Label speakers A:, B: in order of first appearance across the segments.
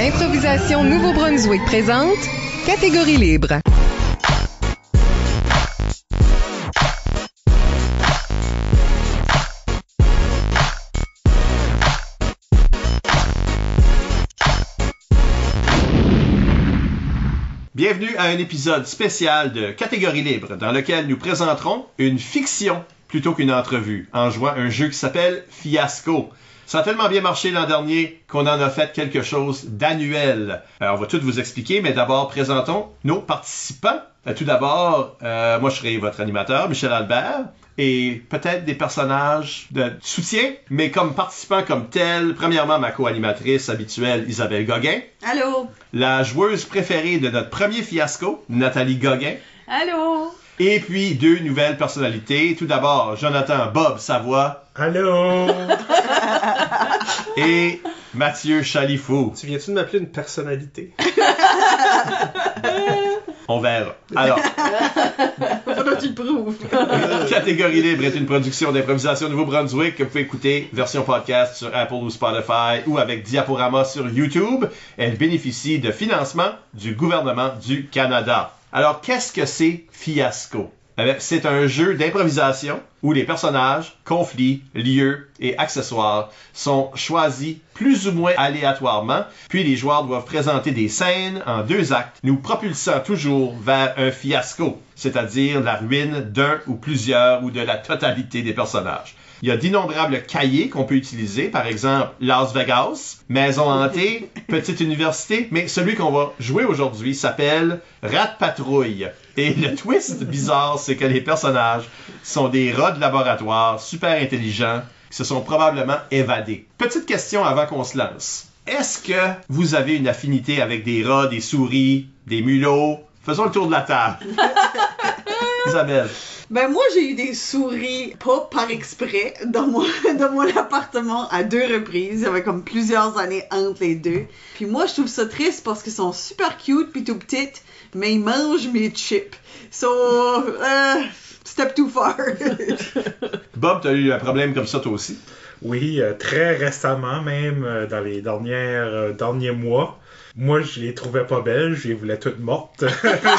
A: Improvisation Nouveau-Brunswick présente Catégorie libre.
B: Bienvenue à un épisode spécial de Catégorie libre dans lequel nous présenterons une fiction plutôt qu'une entrevue en jouant un jeu qui s'appelle Fiasco. Ça a tellement bien marché l'an dernier qu'on en a fait quelque chose d'annuel. On va tout vous expliquer, mais d'abord présentons nos participants. Tout d'abord, moi je serai votre animateur, Michel Albert, et peut-être des personnages de soutien, mais comme participants comme tels. Premièrement, ma co-animatrice habituelle, Isabelle Gauguin.
C: Allô.
B: La joueuse préférée de notre premier fiasco, Nathalie Gauguin.
C: Allô.
B: Et puis, deux nouvelles personnalités. Tout d'abord, Jonathan Bob Savoie.
D: Allô!
B: Et Mathieu Chalifou.
D: Tu viens-tu de m'appeler une personnalité?
B: On verra. Alors,
C: Faudra que tu le prouves.
B: Catégorie libre est une production d'improvisation Nouveau-Brunswick que vous pouvez écouter version podcast sur Apple ou Spotify ou avec Diaporama sur YouTube. Elle bénéficie de financement du gouvernement du Canada. Alors, qu'est-ce que c'est Fiasco? C'est un jeu d'improvisation où les personnages, conflits, lieux et accessoires sont choisis plus ou moins aléatoirement, puis les joueurs doivent présenter des scènes en 2 actes, nous propulsant toujours vers un fiasco, c'est-à-dire la ruine d'un ou plusieurs ou de la totalité des personnages. Il y a d'innombrables cahiers qu'on peut utiliser, par exemple Las Vegas, Maison hantée, Petite université, mais celui qu'on va jouer aujourd'hui s'appelle Rat Patrouille. Et le twist bizarre, c'est que les personnages sont des rats de laboratoire super intelligents qui se sont probablement évadés. Petite question avant qu'on se lance. Est-ce que vous avez une affinité avec des rats, des souris, des mulots? Faisons le tour de la table. Isabelle.
C: Ben moi j'ai eu des souris, pas par exprès, dans mon appartement à 2 reprises. Il y avait comme plusieurs années entre les deux. Puis moi je trouve ça triste parce qu'ils sont super cute puis tout petites, mais ils mangent mes chips. So, step too far.
B: Bob, t'as eu un problème comme ça toi aussi?
D: Oui, très récemment même, dans les derniers mois. Moi, je les trouvais pas belles, je les voulais toutes mortes. C'est pas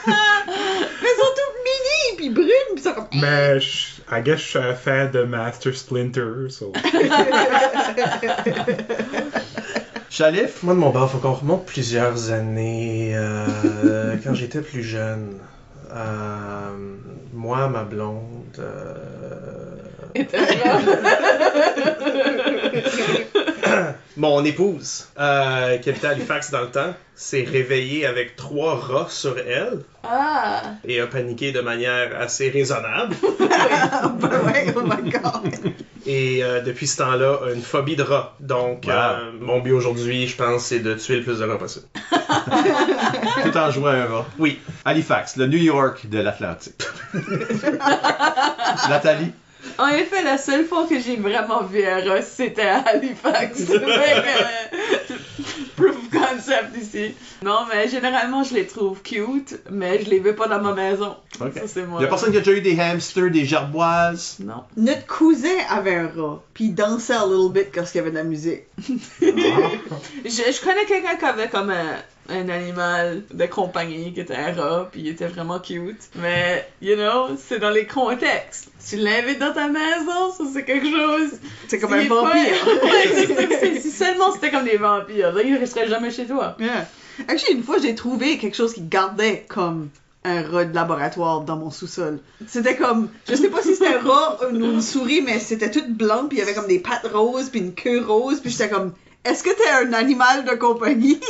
C: Mais ils sont toutes mini, puis brunes, puis ça comme...
D: Mais I guess je suis un fan de Master Splinter, so...
B: Chalif?
E: Moi, de mon bord, faut qu'on remonte plusieurs années. Quand j'étais plus jeune, moi, ma blonde... Mon épouse, qui habitait à Halifax dans le temps, s'est réveillée avec 3 rats sur elle.
C: Ah!
E: Et a paniqué de manière assez raisonnable.
C: Ben ouais, oh my god!
E: Et depuis ce temps-là, a une phobie de rats. Donc, mon but aujourd'hui, je pense, c'est de tuer le plus de rats possible.
B: Tout en jouant un rat.
E: Oui.
B: Halifax, le New York de l'Atlantique. Nathalie?
F: En effet, la seule fois que j'ai vraiment vu un rat, c'était à Halifax. Proof of concept ici. Non, mais généralement, je les trouve cute, mais je les veux pas dans ma maison.
B: Okay.
F: Ça, c'est moi.
B: Il y a personne qui a déjà eu des hamsters, des gerboises?
F: Non.
C: Notre cousin avait un rat, puis il dansait a little bit quand il y avait de la musique.
F: Je connais quelqu'un qui avait comme un animal de compagnie qui était un rat, puis il était vraiment cute. Mais, you know, c'est dans les contextes. Tu l'invites dans ta maison, ça c'est quelque chose.
C: C'est comme un vampire.
F: Ouais, si seulement c'était comme des vampires, là, il resterait jamais chez toi.
C: Yeah. Actually, une fois, j'ai trouvé quelque chose qui gardait comme un rat de laboratoire dans mon sous-sol. C'était comme, je sais pas si c'était un rat ou une souris, mais c'était tout blanc, puis il y avait comme des pattes roses, puis une queue rose, puis j'étais comme, est-ce que t'es un animal de compagnie?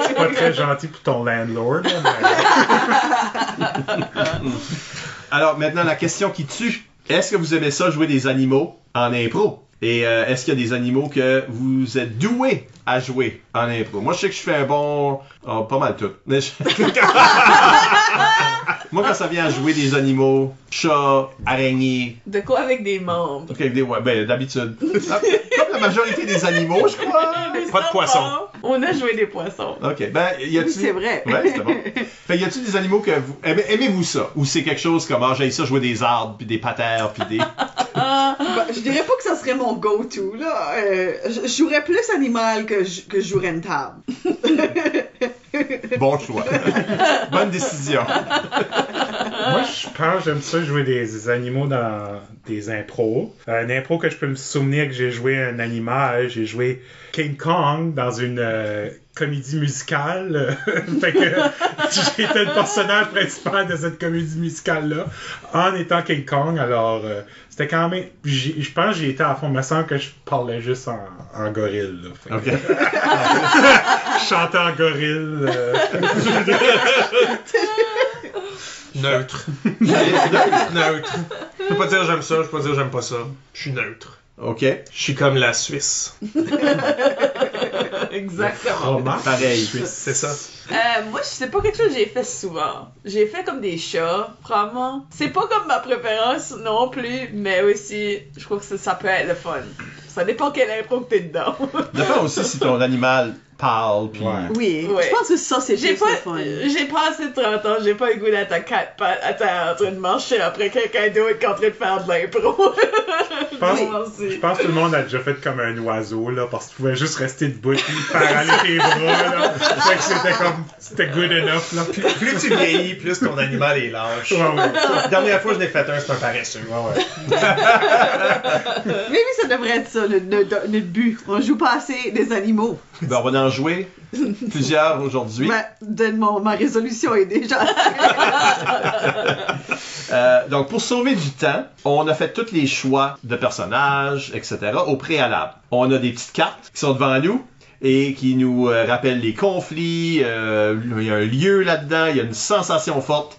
D: C'est pas très gentil pour ton landlord, là, mais...
B: Alors, maintenant, la question qui tue. Est-ce que vous aimez ça, jouer des animaux en impro? Et est-ce qu'il y a des animaux que vous êtes doués à jouer en impro? Moi, je sais que je fais un bon... Oh, pas mal tout. Mais moi, quand ça vient à jouer des animaux, chats, araignées...
F: De quoi avec des membres?
B: Ok, ouais, ben, d'habitude. Comme la majorité des animaux, je crois. Pas de poissons.
F: On a joué des poissons.
B: Ok, ben, y a-tu...
C: Oui, c'est vrai.
B: Ouais, c'était bon. Fait, y a-tu des animaux que vous... Aimez-vous ça? Ou c'est quelque chose comme, j'aime ça jouer des arbres, puis des patères, puis des...
C: Je dirais pas que ça serait mon go-to, là. Je jouerais plus animal que je jouerais une table.
B: Bon choix. Bonne décision.
D: Moi, je pense que j'aime ça jouer des animaux dans des impros. Un impro que je peux me souvenir que j'ai joué un animal, j'ai joué King Kong dans une comédie musicale. Fait que j'étais le personnage principal de cette comédie musicale-là en étant King Kong. Alors, c'était quand même... Je pense que j'ai été à fond. Il me semble que je parlais juste en gorille. Là. Fait que, je chantais en gorille.
E: Neutre. Neutre. Je peux pas dire j'aime ça, je peux pas dire j'aime pas ça. Je suis neutre.
B: OK.
E: Je suis comme la Suisse.
F: Exactement.
B: Pareil.
E: C'est ça.
F: Moi, c'est pas quelque chose que j'ai fait souvent. J'ai fait comme des chats, probablement. C'est pas comme ma préférence non plus, mais aussi, je crois que ça peut être le fun. Ça dépend quelle impro que t'es dedans.
B: Dépend aussi si ton animal parle, puis...
D: Ouais.
C: Oui,
F: Ouais.
C: je pense que ça, c'est
F: J'ai
C: plus
F: pas,
C: le fun.
F: j'ai passé 30 ans, j'ai pas le goût d'être à quatre pattes, en train de marcher après quelqu'un d'autre qui est en train de faire de l'impro.
D: Je pense que tout le monde a déjà fait comme un oiseau, là, parce que tu pouvais juste rester debout et faire aller tes bras, là. Fait que c'était good enough, là.
E: Plus tu vieillis, plus ton animal est lâche.
D: Ouais.
E: La dernière fois que je l'ai fait un, c'est un paresseux.
C: Mais oui, ça devrait être ça, notre but. On joue pas assez des animaux.
B: Ben, on va en jouer plusieurs aujourd'hui.
C: Ma résolution est déjà...
B: Donc, pour sauver du temps, on a fait tous les choix de personnages, etc. au préalable. On a des petites cartes qui sont devant nous et qui nous rappellent les conflits. Il y a un lieu là-dedans, il y a une sensation forte.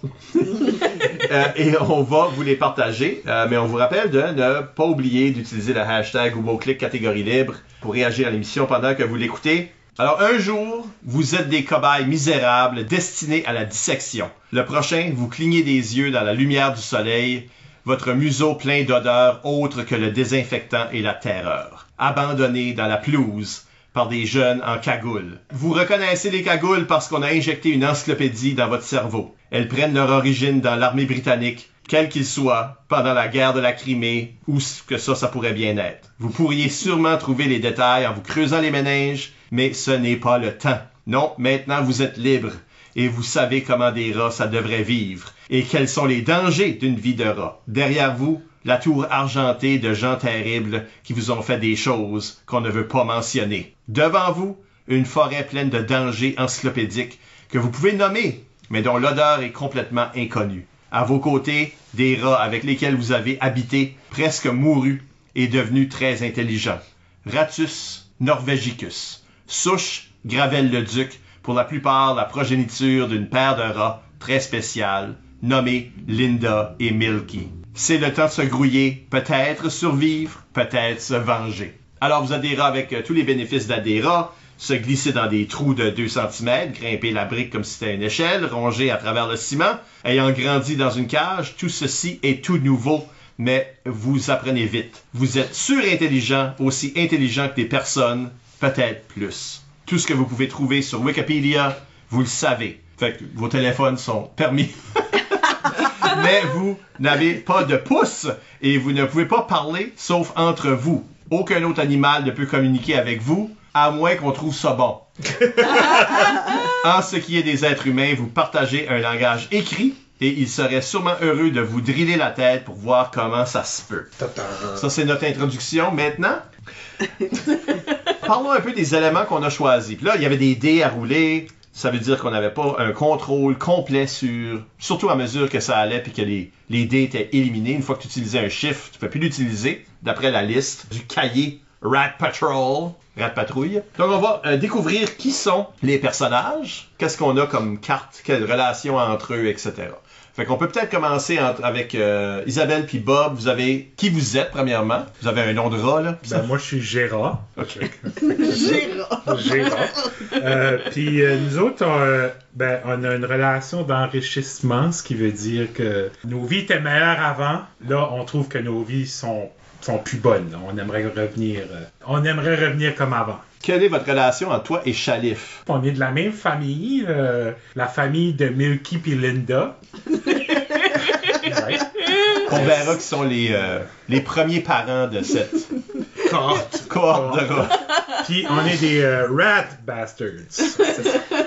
B: Et on va vous les partager. Mais on vous rappelle de ne pas oublier d'utiliser le hashtag ou mot-clic catégorie libre pour réagir à l'émission pendant que vous l'écoutez. Alors, un jour, vous êtes des cobayes misérables destinés à la dissection. Le prochain, vous clignez des yeux dans la lumière du soleil, votre museau plein d'odeurs autres que le désinfectant et la terreur. Abandonné dans la pelouse par des jeunes en cagoule. Vous reconnaissez les cagoules parce qu'on a injecté une encyclopédie dans votre cerveau. Elles prennent leur origine dans l'armée britannique, quel qu'il soit, pendant la guerre de la Crimée, ou que ça pourrait bien être. Vous pourriez sûrement trouver les détails en vous creusant les méninges, mais ce n'est pas le temps. Non, maintenant vous êtes libre, et vous savez comment des rats ça devrait vivre, et quels sont les dangers d'une vie de rat. Derrière vous, la tour argentée de gens terribles qui vous ont fait des choses qu'on ne veut pas mentionner. Devant vous, une forêt pleine de dangers encyclopédiques que vous pouvez nommer, mais dont l'odeur est complètement inconnue. À vos côtés, des rats avec lesquels vous avez habité, presque mourus et devenus très intelligents. Ratus norvegicus. Souche Gravel-le-Duc, pour la plupart la progéniture d'une paire de rats très spéciale, nommés Linda et Milky. C'est le temps de se grouiller, peut-être survivre, peut-être se venger. Alors vous avez des rats avec tous les bénéfices des rats, se glisser dans des trous de 2 cm, grimper la brique comme si c'était une échelle, ronger à travers le ciment, ayant grandi dans une cage, tout ceci est tout nouveau, mais vous apprenez vite. Vous êtes surintelligent, aussi intelligent que des personnes, peut-être plus. Tout ce que vous pouvez trouver sur Wikipédia, vous le savez. Fait que vos téléphones sont permis. Mais vous n'avez pas de pouce et vous ne pouvez pas parler sauf entre vous. Aucun autre animal ne peut communiquer avec vous, à moins qu'on trouve ça bon. En ce qui est des êtres humains, vous partagez un langage écrit et il serait sûrement heureux de vous driller la tête pour voir comment ça se peut. Ça, c'est notre introduction. Maintenant, parlons un peu des éléments qu'on a choisis. Puis là, il y avait des dés à rouler. Ça veut dire qu'on n'avait pas un contrôle complet sur... Surtout à mesure que ça allait puis que les dés étaient éliminés. Une fois que tu utilisais un chiffre, tu ne peux plus l'utiliser d'après la liste du cahier Rat Patrol. Rat Patrouille. Donc, on va découvrir qui sont les personnages, qu'est-ce qu'on a comme carte, quelles relations entre eux, etc. Fait qu'on peut peut-être commencer avec Isabelle puis Bob. Vous avez... Qui vous êtes, premièrement? Vous avez un nom de rat, là?
D: Ben, moi, je suis Gérard.
B: OK.
D: Gérard. Puis nous autres, on a une relation d'enrichissement, ce qui veut dire que nos vies étaient meilleures avant. Là, on trouve que nos vies sont plus bonnes. Là. On aimerait revenir comme avant.
B: Quelle est votre relation entre toi et Chalif?
D: On est de la même famille, la famille de Milky puis Linda. Ouais.
B: On verra qui sont les premiers parents de cette cohorte de rats.
D: Puis on est des rat bastards.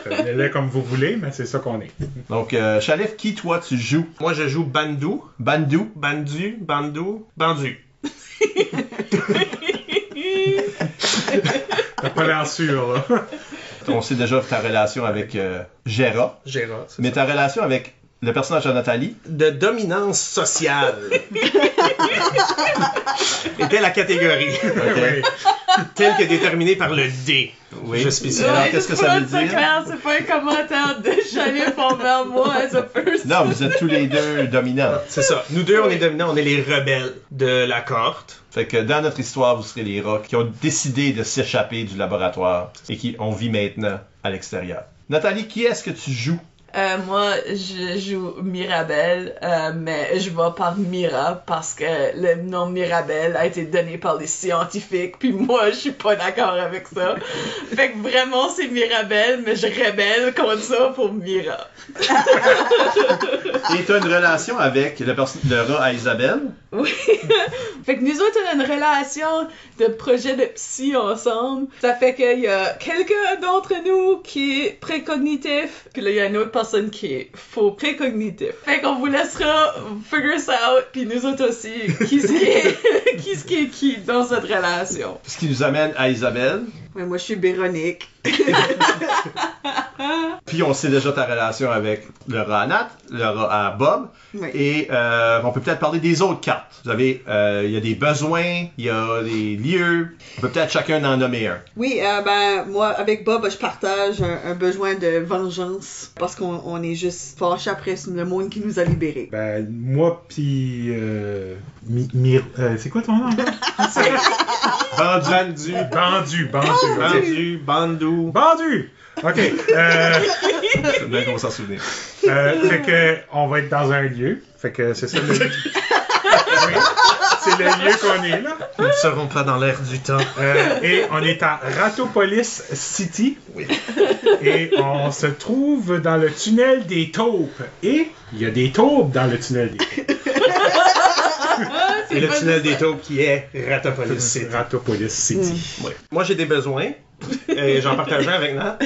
D: Prenez-le comme vous voulez, mais c'est ça qu'on est.
B: Donc, Chalif, qui toi tu joues?
E: Moi, je joue Bandou.
B: Bandou?
E: Bandu.
D: T'as pas l'air sûr, là.
B: On sait déjà ta relation avec Gérard.
E: Gérard, c'est
B: Mais
E: ça.
B: ta relation avec le personnage de Nathalie?
E: De dominance sociale. Était la catégorie.
D: Oui.
E: Telle que déterminée par le D.
B: Oui.
E: Je spécifie.
B: Alors,
F: Ouais,
B: qu'est-ce que
F: juste
B: ça
F: pour
B: veut
F: être
B: dire?
F: clair, c'est pas un commentaire de Chalif envers moi as a person.
B: Non, vous êtes tous les deux dominants.
E: C'est ça. Nous deux, on est dominants, on est les rebelles de la cohorte.
B: Fait que dans notre histoire, vous serez les rats qui ont décidé de s'échapper du laboratoire et qui on vit maintenant à l'extérieur. Nathalie, qui est-ce que tu joues?
F: Moi, je joue Mirabelle, mais je vais par Mira parce que le nom Mirabelle a été donné par les scientifiques, puis moi, je suis pas d'accord avec ça. Fait que vraiment, c'est Mirabelle, mais je rebelle contre ça pour Mira.
B: Et tu as une relation avec le rat à Isabelle?
F: Oui. Fait que nous autres, on a une relation de projet de psy ensemble. Ça fait qu'il y a quelqu'un d'entre nous qui est précognitif, puis là, il y a une autre personne qui est faux précognitif. Fait qu'on vous laissera figure ça out, puis nous autres aussi, qui est qui dans cette relation.
B: Ce qui nous amène à Isabelle.
C: Ouais, moi, je suis Véronique.
B: Puis on sait déjà ta relation avec le rat à Nat, le rat à Bob.
C: Oui.
B: Et on peut peut-être parler des autres cartes. Vous avez, il y a des besoins, il y a des lieux. On peut peut-être chacun en nommer un.
C: Oui, moi, avec Bob, je partage un besoin de vengeance parce qu'on est juste fâchés après le monde qui nous a libérés.
D: Ben, moi pis... c'est quoi ton nom?
B: Vendu.
D: Bandu.
E: Bandou.
D: Bandu! OK.
B: C'est bien qu'on s'en souvenir.
D: Fait que on va être dans un lieu. Fait que c'est ça le lieu. Oui, c'est le lieu qu'on est là.
E: Nous ne serons pas dans l'air du temps.
D: Et on est à Ratopolis City.
E: Oui.
D: Et on se trouve dans le tunnel des taupes. Et il y a des taupes dans le tunnel des taupes.
E: Et le tunnel des taupes qui est Ratopolis City.
D: Ratopolis City.
E: Oui. Moi, j'ai des besoins. Et j'en partage un avec Nat.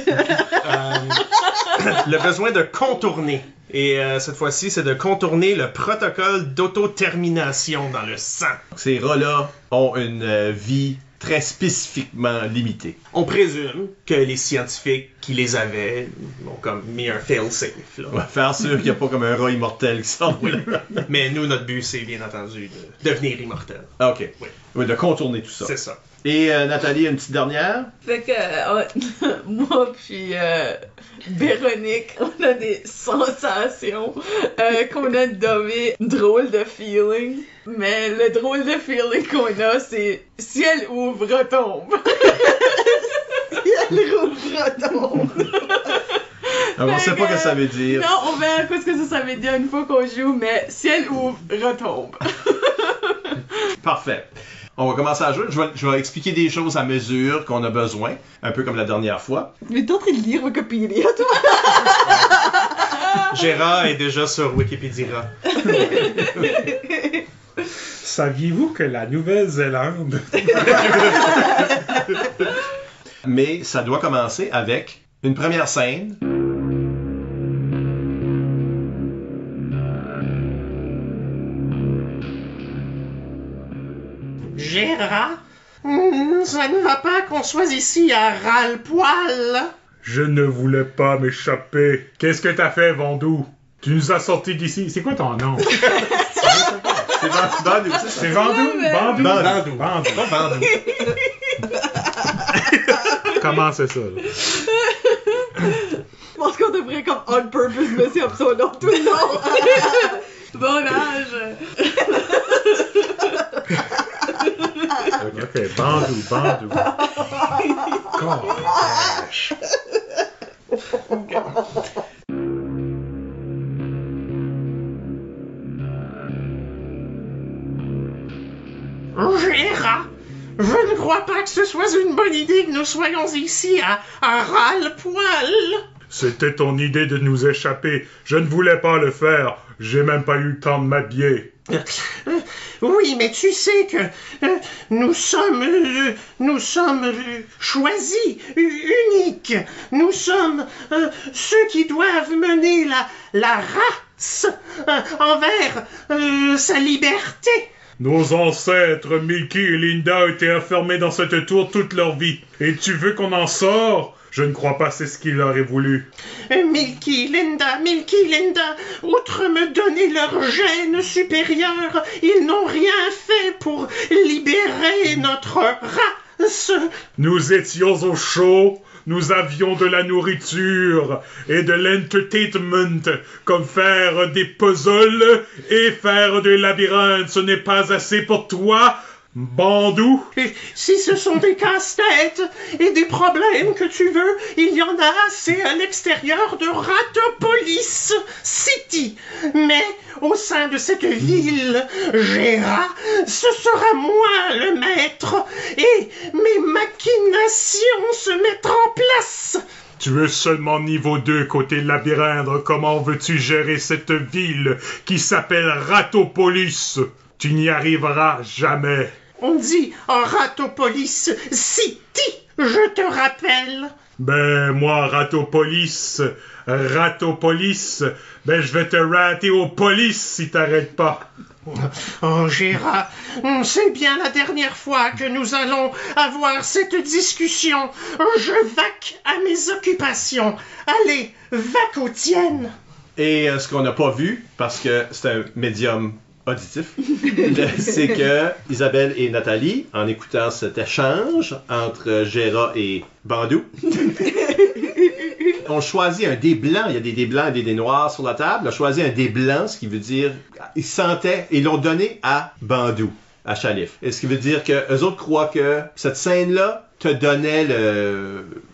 E: Le besoin de contourner. Et cette fois-ci, c'est de contourner le protocole d'autotermination dans le sang.
B: Ces rats-là ont une vie très spécifiquement limitée.
E: On présume que les scientifiques qui les avaient ont comme mis un fail-safe. Là.
B: On va faire sûr qu'il n'y a pas comme un rat immortel qui sort de là.
E: Mais nous, notre but, c'est bien entendu de devenir immortel.
B: Ah, OK.
E: Oui.
B: Oui, de contourner tout ça.
E: C'est ça.
B: Et Nathalie, une petite dernière.
F: Fait que moi puis Véronique, on a des sensations qu'on a nommées drôle de feeling. Mais le drôle de feeling qu'on a, c'est ciel ouvre, retombe.
C: Ciel ouvre, retombe.
B: Alors, on sait pas ce que ça veut dire.
F: Non, on verra ce que ça veut dire une fois qu'on joue, mais ciel ouvre, retombe.
B: Parfait. On va commencer à jouer. Je vais expliquer des choses à mesure qu'on a besoin, un peu comme la dernière fois.
C: Mais t'es en train de lire Wikipédia, toi?
E: Gérard est déjà sur Wikipédia.
D: Saviez-vous que la Nouvelle-Zélande...
B: Mais ça doit commencer avec une première scène.
E: Gérard, ça ne va pas qu'on soit ici à ras-le-poil.
D: Je ne voulais pas m'échapper. Qu'est-ce que t'as fait, Vandou? Tu nous as sortis d'ici. C'est quoi ton nom?
B: C'est Bandou, c'est ça?
D: C'est Vandou?
F: mais-
D: Bandou?
E: Bandou.
D: Bandou.
E: Pas Bandou.
D: Comment c'est ça? Là?
C: Je pense qu'on devrait comme on purpose laisser comme son nom tout le long.
F: Bon âge.
D: Ok, Bandou. Gosh.
E: Gérard, je ne crois pas que ce soit une bonne idée que nous soyons ici à ras-le-poil.
D: C'était ton idée de nous échapper. Je ne voulais pas le faire. J'ai même pas eu le temps de m'habiller.
G: Oui, mais tu sais que nous sommes choisis, uniques. Nous sommes ceux qui doivent mener la race envers sa liberté.
D: Nos ancêtres, Milky et Linda, étaient enfermés dans cette tour toute leur vie. Et tu veux qu'on en sort? Je ne crois pas c'est ce qu'il aurait voulu.
G: Milky, Linda, outre me donner leur gène supérieur, ils n'ont rien fait pour libérer notre race.
D: Nous étions au chaud, nous avions de la nourriture et de l'entertainment, comme faire des puzzles et faire des labyrinthes. Ce n'est pas assez pour toi, Bandou?
G: Et si ce sont des casse-têtes et des problèmes que tu veux, il y en a assez à l'extérieur de Ratopolis City. Mais au sein de cette ville, Gera, ce sera moi le maître et mes machinations se mettent en place.
D: Tu es seulement niveau 2 côté labyrinthe. Comment veux-tu gérer cette ville qui s'appelle Ratopolis? Tu n'y arriveras jamais.
G: On dit en Ratopolis City, je te rappelle.
D: Ben, moi, Ratopolis, ben, je vais te rater aux polices si t'arrêtes pas.
G: Oh, Gera, c'est bien la dernière fois que nous allons avoir cette discussion. Je vaque à mes occupations. Allez, vaque aux tiennes.
B: Et ce qu'on n'a pas vu, parce que c'est un médium auditif, c'est que Isabelle et Nathalie, en écoutant cet échange entre Gera et Bandou, ont choisi un dé blanc. Il y a des dés blancs et des dés noirs sur la table. Ils ont choisi un dé blanc, ce qui veut dire ils sentaient et l'ont donné à Bandou, à Chalif. Et ce qui veut dire que eux autres croient que cette scène-là te donnait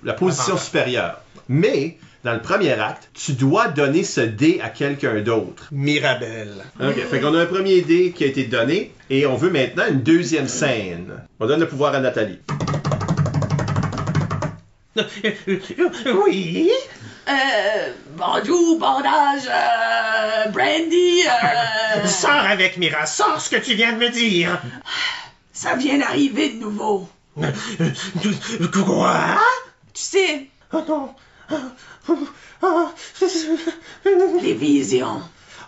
B: la position supérieure. Mais dans le premier acte, tu dois donner ce dé à quelqu'un d'autre.
E: Mirabelle.
B: OK. Fait qu'on a un premier dé qui a été donné et on veut maintenant une deuxième scène. On donne le pouvoir à Nathalie.
G: Oui?
F: Bandou, bandage, brandy,
G: Sors avec Mira, sors ce que tu viens de me dire.
F: ça vient d'arriver de nouveau.
G: Quoi?
F: Tu sais,
G: Oh non.
F: les visions.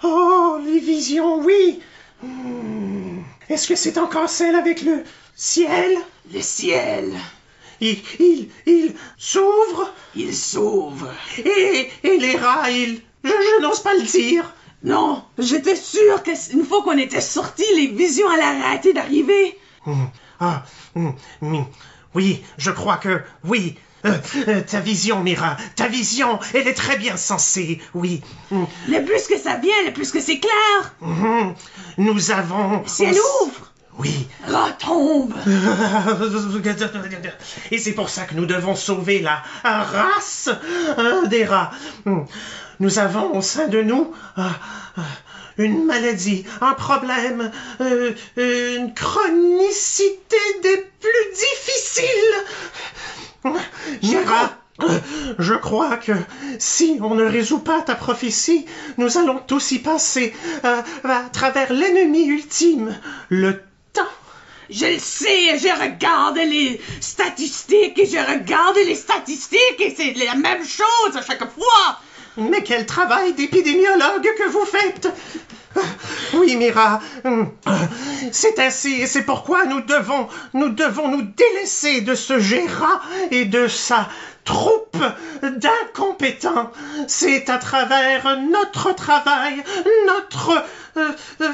G: Oh, les visions, oui. Est-ce que c'est encore celle avec le ciel?
F: Le ciel,
G: Il s'ouvre
F: il s'ouvre.
G: et les rats, je n'ose pas le dire.
F: Non, j'étais sûre qu'une fois qu'on était sortis, les visions allaient arrêter d'arriver.
G: Oui, je crois que oui. Ta vision, Mira, ta vision, elle est très bien sensée, oui.
F: Le plus que ça vient, le plus que c'est clair.
G: Nous avons...
F: Si elle ouvre,
G: Oui.
F: retombe.
G: Et c'est pour ça que nous devons sauver la race des rats. Nous avons au sein de nous une maladie, un problème, une chronicité des plus difficiles. Gera, je crois que si on ne résout pas ta prophétie, nous allons tous y passer à travers l'ennemi ultime, le temps.
F: Je le sais, j'ai regardé les statistiques et c'est la même chose à chaque fois.
G: Mais quel travail d'épidémiologue que vous faites! Oui, Mira, c'est ainsi, et c'est pourquoi nous devons nous délaisser de ce Gera et de sa troupe d'incompétents. C'est à travers notre travail, notre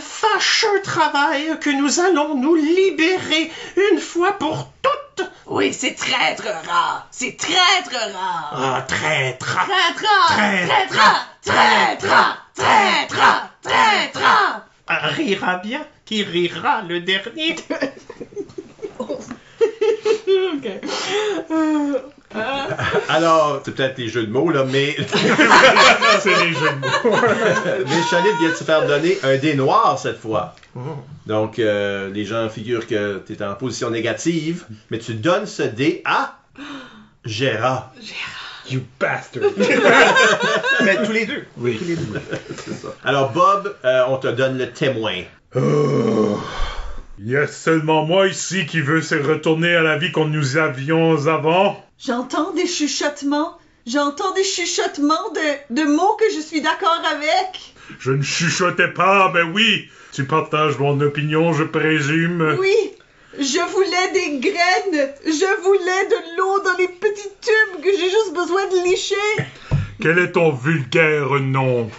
G: fâcheux travail, que nous allons nous libérer une fois pour toutes.
F: Oui, c'est traître rare. C'est traître rare.
G: Ah, traître!
F: Traître.
G: Rira bien qui rira le dernier.
B: Alors, c'est peut-être des jeux de mots, là, mais...
D: C'est des jeux de mots.
B: mais Chalif vient de se faire donner un dé noir cette fois. Donc, les gens figurent que tu es en position négative, mais tu donnes ce dé à Gera.
D: You bastard!
E: Mais tous les deux.
D: Oui.
B: C'est ça. Alors, Bob, on te donne le témoin.
D: Oh. Il y a seulement moi ici qui veut se retourner à la vie que nous avions avant.
C: J'entends des chuchotements. J'entends des chuchotements de mots que je suis d'accord avec.
D: Je ne chuchotais pas, mais oui, tu partages mon opinion, je présume.
C: Oui, je voulais des graines. Je voulais de l'eau dans les petits tubes que j'ai juste besoin de lécher.
D: Quel est ton vulgaire nom?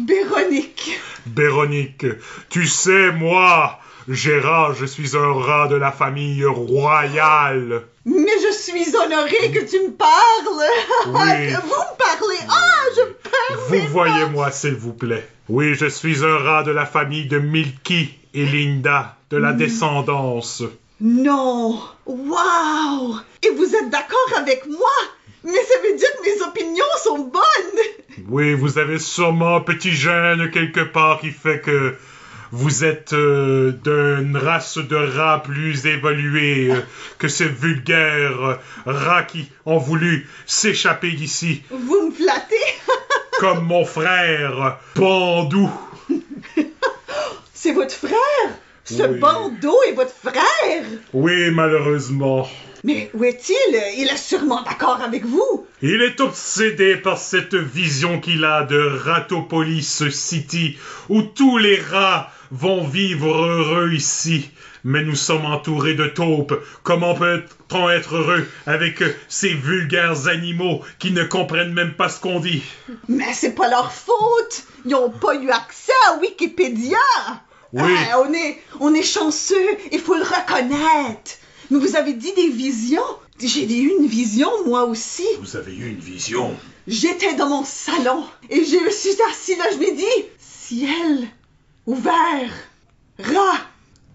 C: Véronique.
D: Véronique, tu sais, moi, Gérard, je suis un rat de la famille royale.
C: Mais je suis honorée que tu me parles.
D: Oui.
C: Vous me parlez. Ah, je perds mes
D: Vous voyez-moi, s'il vous plaît. Oui, je suis un rat de la famille de Milky et Linda, de la descendance.
C: Non. Wow. Et vous êtes d'accord avec moi? Mais ça veut dire que mes opinions sont bonnes.
D: Oui, vous avez sûrement un petit gène quelque part qui fait que vous êtes d'une race de rats plus évoluée que ces vulgaires rats qui ont voulu s'échapper d'ici,
C: Vous me flattez?
D: comme mon frère Bandou.
C: C'est votre frère? Ce
D: Oui.
C: bandeau est votre frère?
D: Oui, malheureusement.
C: Mais où est-il? Il est sûrement d'accord avec vous.
D: Il est obsédé par cette vision qu'il a de Ratopolis City, où tous les rats vont vivre heureux ici. Mais nous sommes entourés de taupes. Comment peut-on être heureux avec ces vulgaires animaux qui ne comprennent même pas ce qu'on dit?
C: Mais c'est pas leur faute. Ils n'ont pas eu accès à Wikipédia.
D: Oui.
C: On est chanceux, il faut le reconnaître. Mais vous avez dit des visions. J'ai eu une vision, moi aussi.
D: Vous avez eu une vision.
C: J'étais dans mon salon et je me suis assis là, je me dis, ciel ouvert, rat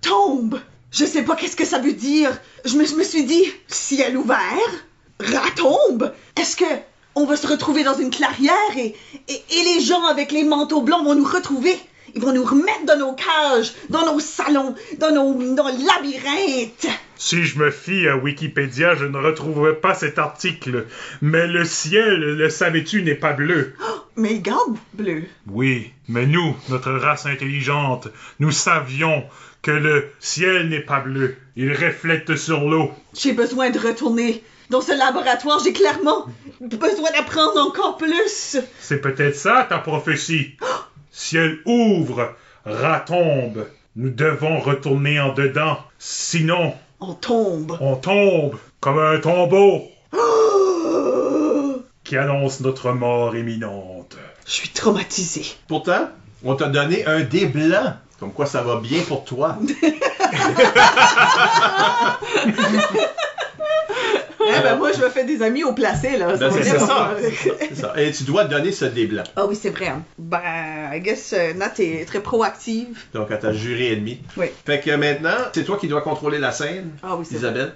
C: tombe. Je sais pas qu'est-ce que ça veut dire. Je me suis dit, ciel ouvert, rat tombe. Est-ce que on va se retrouver dans une clairière et les gens avec les manteaux blancs vont nous retrouver? Ils vont nous remettre dans nos cages, dans nos salons, dans nos labyrinthes.
D: Si je me fie à Wikipédia, je ne retrouverai pas cet article. Mais le ciel, le savais-tu, n'est pas bleu.
C: Mais il garde bleu.
D: Oui, mais nous, notre race intelligente, nous savions que le ciel n'est pas bleu. Il reflète sur l'eau.
C: J'ai besoin de retourner dans ce laboratoire. J'ai clairement besoin d'apprendre encore plus.
D: C'est peut-être ça ta prophétie. Ciel ouvre, rat tombe. Nous devons retourner en dedans. Sinon,
C: On tombe.
D: on tombe comme un tombeau
C: Oh!
D: qui annonce notre mort imminente.
C: Je suis traumatisée.
B: Pourtant, on t'a donné un dé blanc. Comme quoi ça va bien pour toi.
C: Eh ben moi, je me fais des amis au placé, là.
B: Ben,
C: va
B: c'est
C: bien pour
B: ça.
C: moi.
B: C'est ça. Et tu dois donner ce dé blanc.
C: Ah oui, c'est vrai. Hein. Ben, I guess Nat est très proactive.
B: Donc à ta jurée ennemie.
C: Oui.
B: Fait que maintenant, c'est toi qui dois contrôler la scène,
C: Ah oui, c'est vrai.
B: Isabelle.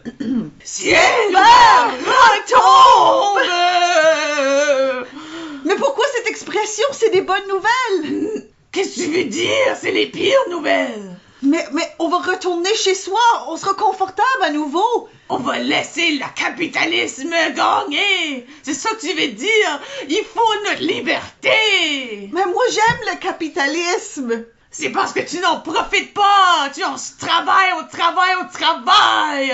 C: Ciel ouvert, tombe! Mais pourquoi cette expression? C'est des bonnes nouvelles!
F: Qu'est-ce que tu veux dire? C'est les pires nouvelles.
C: Mais on va retourner chez soi, on sera confortable à nouveau.
F: On va laisser le capitalisme gagner. C'est ça que tu veux dire? Il faut notre liberté.
C: Mais moi, j'aime le capitalisme.
F: C'est parce que tu n'en profites pas. Tu en travailles au travail.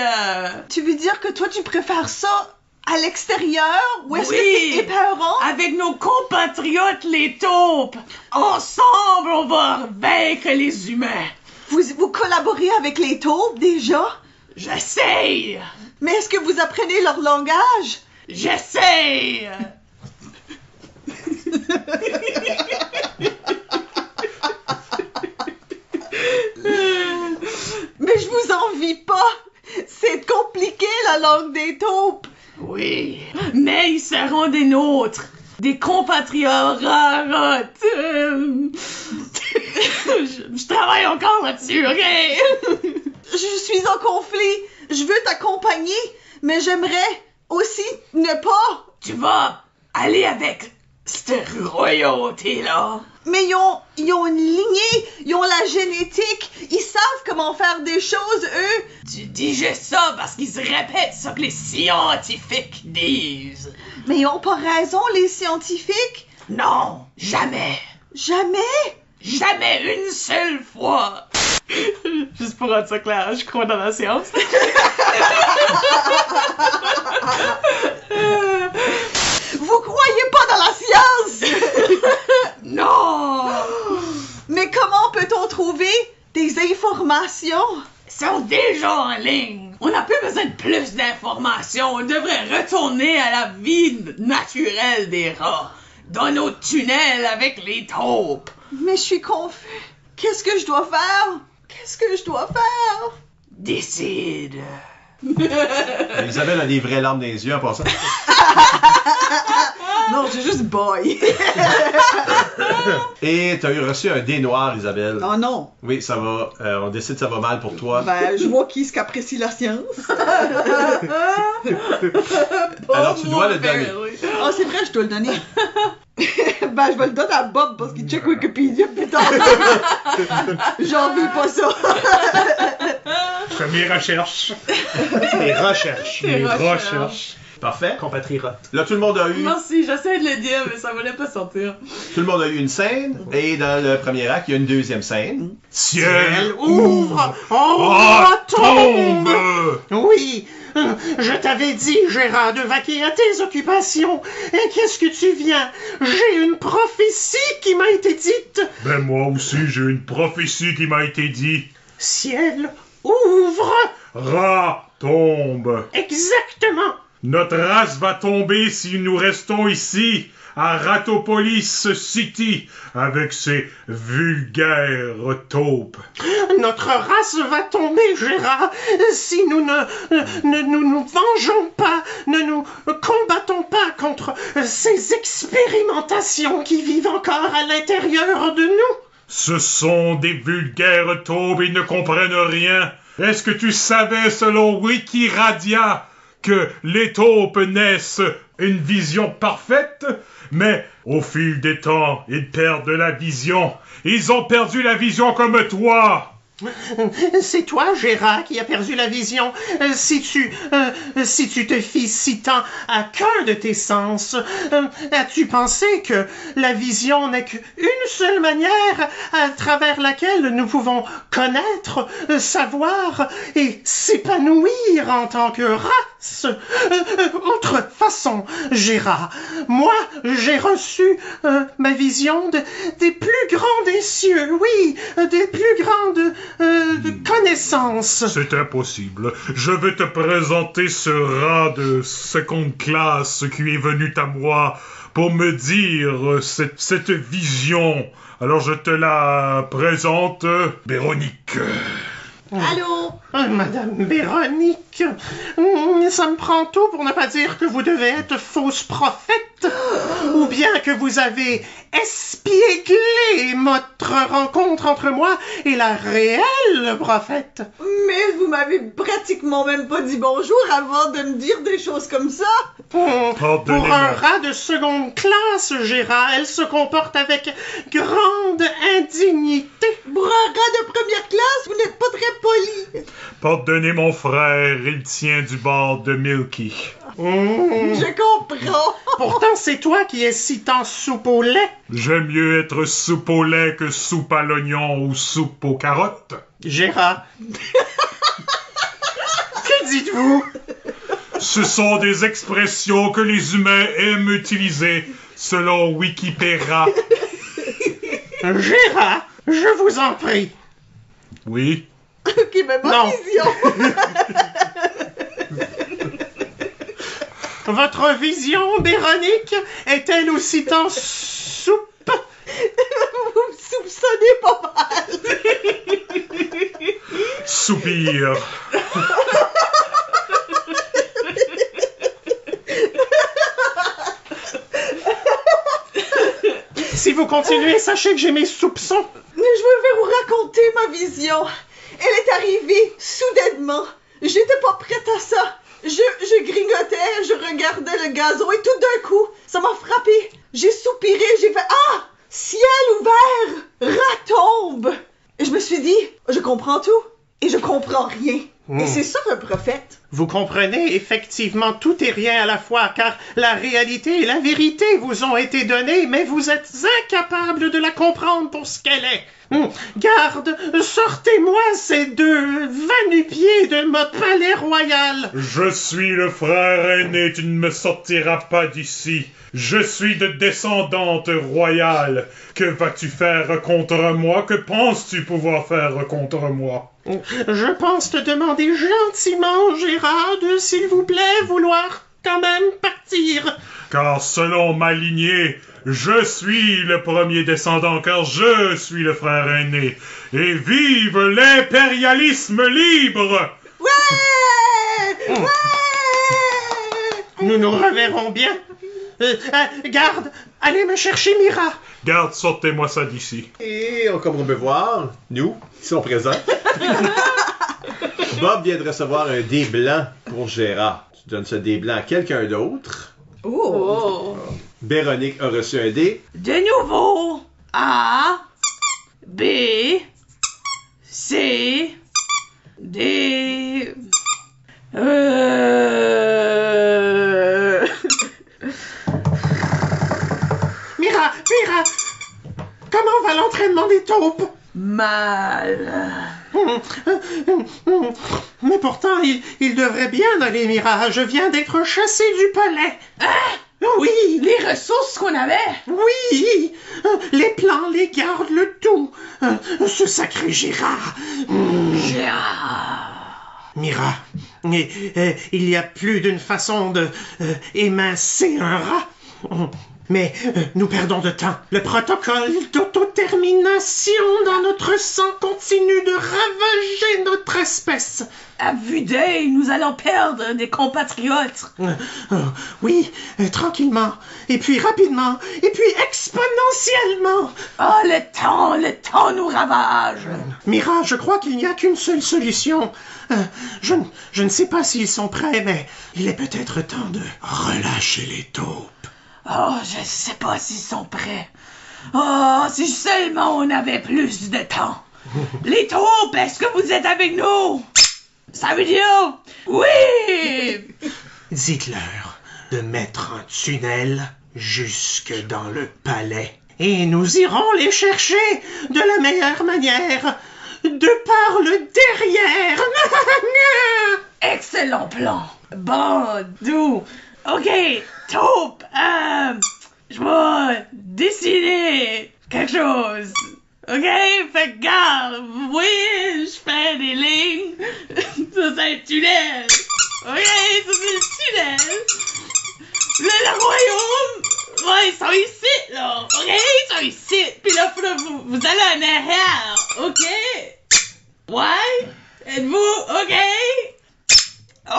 C: Tu veux dire que toi, tu préfères ça à l'extérieur? Ou est-ce
F: Oui.
C: que c'est épeurant?
F: Avec nos compatriotes les taupes. Ensemble, on va vaincre les humains.
C: Vous collaborez avec les taupes déjà?
F: J'essaye.
C: Mais est-ce que vous apprenez leur langage?
F: J'essaye.
C: Mais je vous envie pas. C'est compliqué la langue des taupes.
F: Oui, mais ils seront des nôtres. Des compatriotes rarotes. Je travaille encore là-dessus, ok?
C: Je suis en conflit. Je veux t'accompagner, mais j'aimerais aussi ne pas.
F: Tu vas aller avec cette royauté-là.
C: Mais ils ont une lignée, ils ont la génétique, ils savent comment faire des choses, eux.
F: Tu dis juste ça parce qu'ils se répètent ce que les scientifiques disent.
C: Mais ils ont pas raison, les scientifiques.
F: Non, jamais.
C: Jamais.
F: Jamais une seule fois. Juste pour rendre ça clair, je crois dans la science.
C: Vous croyez pas dans la science?
F: Non.
C: Mais comment peut-on trouver des informations?
F: Ils sont déjà en ligne. On n'a plus besoin de plus d'informations. On devrait retourner à la vie naturelle des rats. Dans nos tunnels avec les taupes.
C: Mais je suis confus. Qu'est-ce que je dois faire? Qu'est-ce que je dois faire?
F: Décide.
B: Isabelle a des vraies larmes dans les yeux en passant.
C: Non, j'ai juste boy.
B: Et t'as eu reçu un dé noir, Isabelle.
C: Oh non.
B: Oui, ça va. On décide que ça va mal pour toi.
C: Ben, je vois qui est-ce qui apprécie la science.
B: Alors, tu dois le donner.
C: Ah, c'est vrai, je dois le donner. Ben, je vais le donner à Bob parce qu'il check Wikipédia, putain. J'en vis pas ça.
D: Je fais mes recherches.
E: Les recherches.
D: Mes recherches.
B: Parfait.
E: Compatriotes.
B: Là, tout le monde a eu.
F: Merci, j'essaie de le dire, mais ça voulait pas sortir.
B: Tout le monde a eu une scène. Et dans le premier acte, il y a une deuxième scène.
G: Ciel ouvre, roi tombe. Oui, je t'avais dit, Gérard, de vaquer à tes occupations. Et qu'est-ce que tu viens? J'ai une prophétie qui m'a été dite.
H: Ben moi aussi, j'ai une prophétie qui m'a été dite.
G: Ciel ouvre.
H: Rat tombe.
G: Exactement.
H: Notre race va tomber si nous restons ici, à Ratopolis City, avec ces vulgaires taupes.
G: Notre race va tomber, Gérard, si nous ne nous vengeons pas, ne nous combattons pas contre ces expérimentations qui vivent encore à l'intérieur de nous.
H: Ce sont des vulgaires taupes, ils ne comprennent rien. Est-ce que tu savais, selon Wikiradia, que les taupes naissent une vision parfaite, mais au fil des temps, ils perdent la vision. Ils ont perdu la vision comme toi.
G: C'est toi, Gérard, qui a perdu la vision. Si tu te fies si tant à qu'un de tes sens, as-tu pensé que la vision n'est qu'une seule manière à travers laquelle nous pouvons connaître, savoir et s'épanouir en tant que race? Autre façon, Gérard, moi, j'ai reçu ma vision des plus grands des cieux, oui, des plus grandes connaissances.
H: C'est impossible. Je vais te présenter ce rat de seconde classe qui est venu à moi pour me dire cette vision. Alors je te la présente, Véronique.
C: Allô?
G: Madame Véronique, ça me prend tout pour ne pas dire que vous devez être fausse prophète, ou bien que vous avez espiéglé notre rencontre entre moi et la réelle prophète.
C: Mais vous m'avez pratiquement même pas dit bonjour avant de me dire des choses comme ça.
G: Pour un rat de seconde classe, Gérard, elle se comporte avec grande indignité.
C: Pour un rat de première classe, vous n'êtes pas très poli.
H: Pardonnez mon frère, il tient du bord de Milky.
C: Je comprends.
G: Pourtant, c'est toi qui es si tant soupe au lait.
H: J'aime mieux être soupe au lait que soupe à l'oignon ou soupe aux carottes.
G: Gérard. Que dites-vous?
H: Ce sont des expressions que les humains aiment utiliser, selon Wikipédia.
G: Gérard, je vous en prie.
H: Oui?
C: Ok, mais ma
G: Non.
C: vision.
G: Votre vision, Véronique, est-elle aussi tant soupe?
C: Vous me soupçonnez pas mal.
H: Soupir.
G: Si vous continuez, sachez que j'ai mes soupçons.
C: Je vais vous raconter ma vision. Elle est arrivée soudainement. J'étais pas prête à ça. Je grignotais, je regardais le gazon et tout d'un coup, ça m'a frappé. J'ai soupiré, j'ai fait « Ah! ciel ouvert, rat tombe. Et je me suis dit, je comprends tout et je comprends rien. Et c'est ça un prophète.
G: Vous comprenez effectivement tout et rien à la fois, car la réalité et la vérité vous ont été données, mais vous êtes incapables de la comprendre pour ce qu'elle est. Garde, sortez-moi ces deux va-nu-pieds de mon palais royal.
H: Je suis le frère aîné, tu ne me sortiras pas d'ici. Je suis de descendante royale. Que vas-tu faire contre moi? Que penses-tu pouvoir faire contre moi?
G: Je pense te demander gentiment, Gérard, s'il vous plaît, vouloir quand même partir.
H: Car selon ma lignée, je suis le premier descendant, car je suis le frère aîné. Et vive l'impérialisme libre!
C: Ouais! Ouais!
G: Nous nous reverrons bien. Garde, allez me chercher Mira.
H: Garde, sortez-moi ça d'ici.
B: Et comme on peut voir, nous, qui sommes présents, Bob vient de recevoir un dé blanc pour Gérard. Tu donnes ce dé blanc à quelqu'un d'autre.
F: Oh.
B: Véronique a reçu un dé.
F: De nouveau, A, B, C, D,
G: Mira, comment va l'entraînement des taupes?
F: Mal.
G: Mais pourtant, il devrait bien aller, Mira. Je viens d'être chassé du palais. Oui,
F: Les ressources qu'on avait.
G: oui, les plans, les gardes, le tout. Ce sacré Gérard. Mira, il y a plus d'une façon de émincer un rat. Mais nous perdons de temps. Le protocole d'autotermination dans notre sang continue de ravager notre espèce.
F: À vue d'œil, nous allons perdre des compatriotes.
G: Oui, tranquillement, et puis rapidement, et puis exponentiellement.
F: Oh, le temps nous ravage.
G: Mira, je crois qu'il n'y a qu'une seule solution. Je ne sais pas s'ils sont prêts, mais il est peut-être temps de relâcher les taupes.
F: Oh, je sais pas s'ils sont prêts. Oh, si seulement on avait plus de temps. Les taupes, est-ce que vous êtes avec nous? Ça veut dire oui!
G: Dites-leur de mettre un tunnel jusque dans le palais. Et nous irons les chercher de la meilleure manière, de par le derrière.
F: Excellent plan. Bon, doux. OK, taupe. Je vais dessiner quelque chose. OK? Fait que, garde, vous voyez, je fais des lignes. Ça, c'est un tunnel. OK? Ça, c'est le tunnel. Le royaume, ouais, ils sont ici, là. OK? Ils sont ici. Puis là, vous allez en arrière. OK? Ouais? Êtes-vous OK?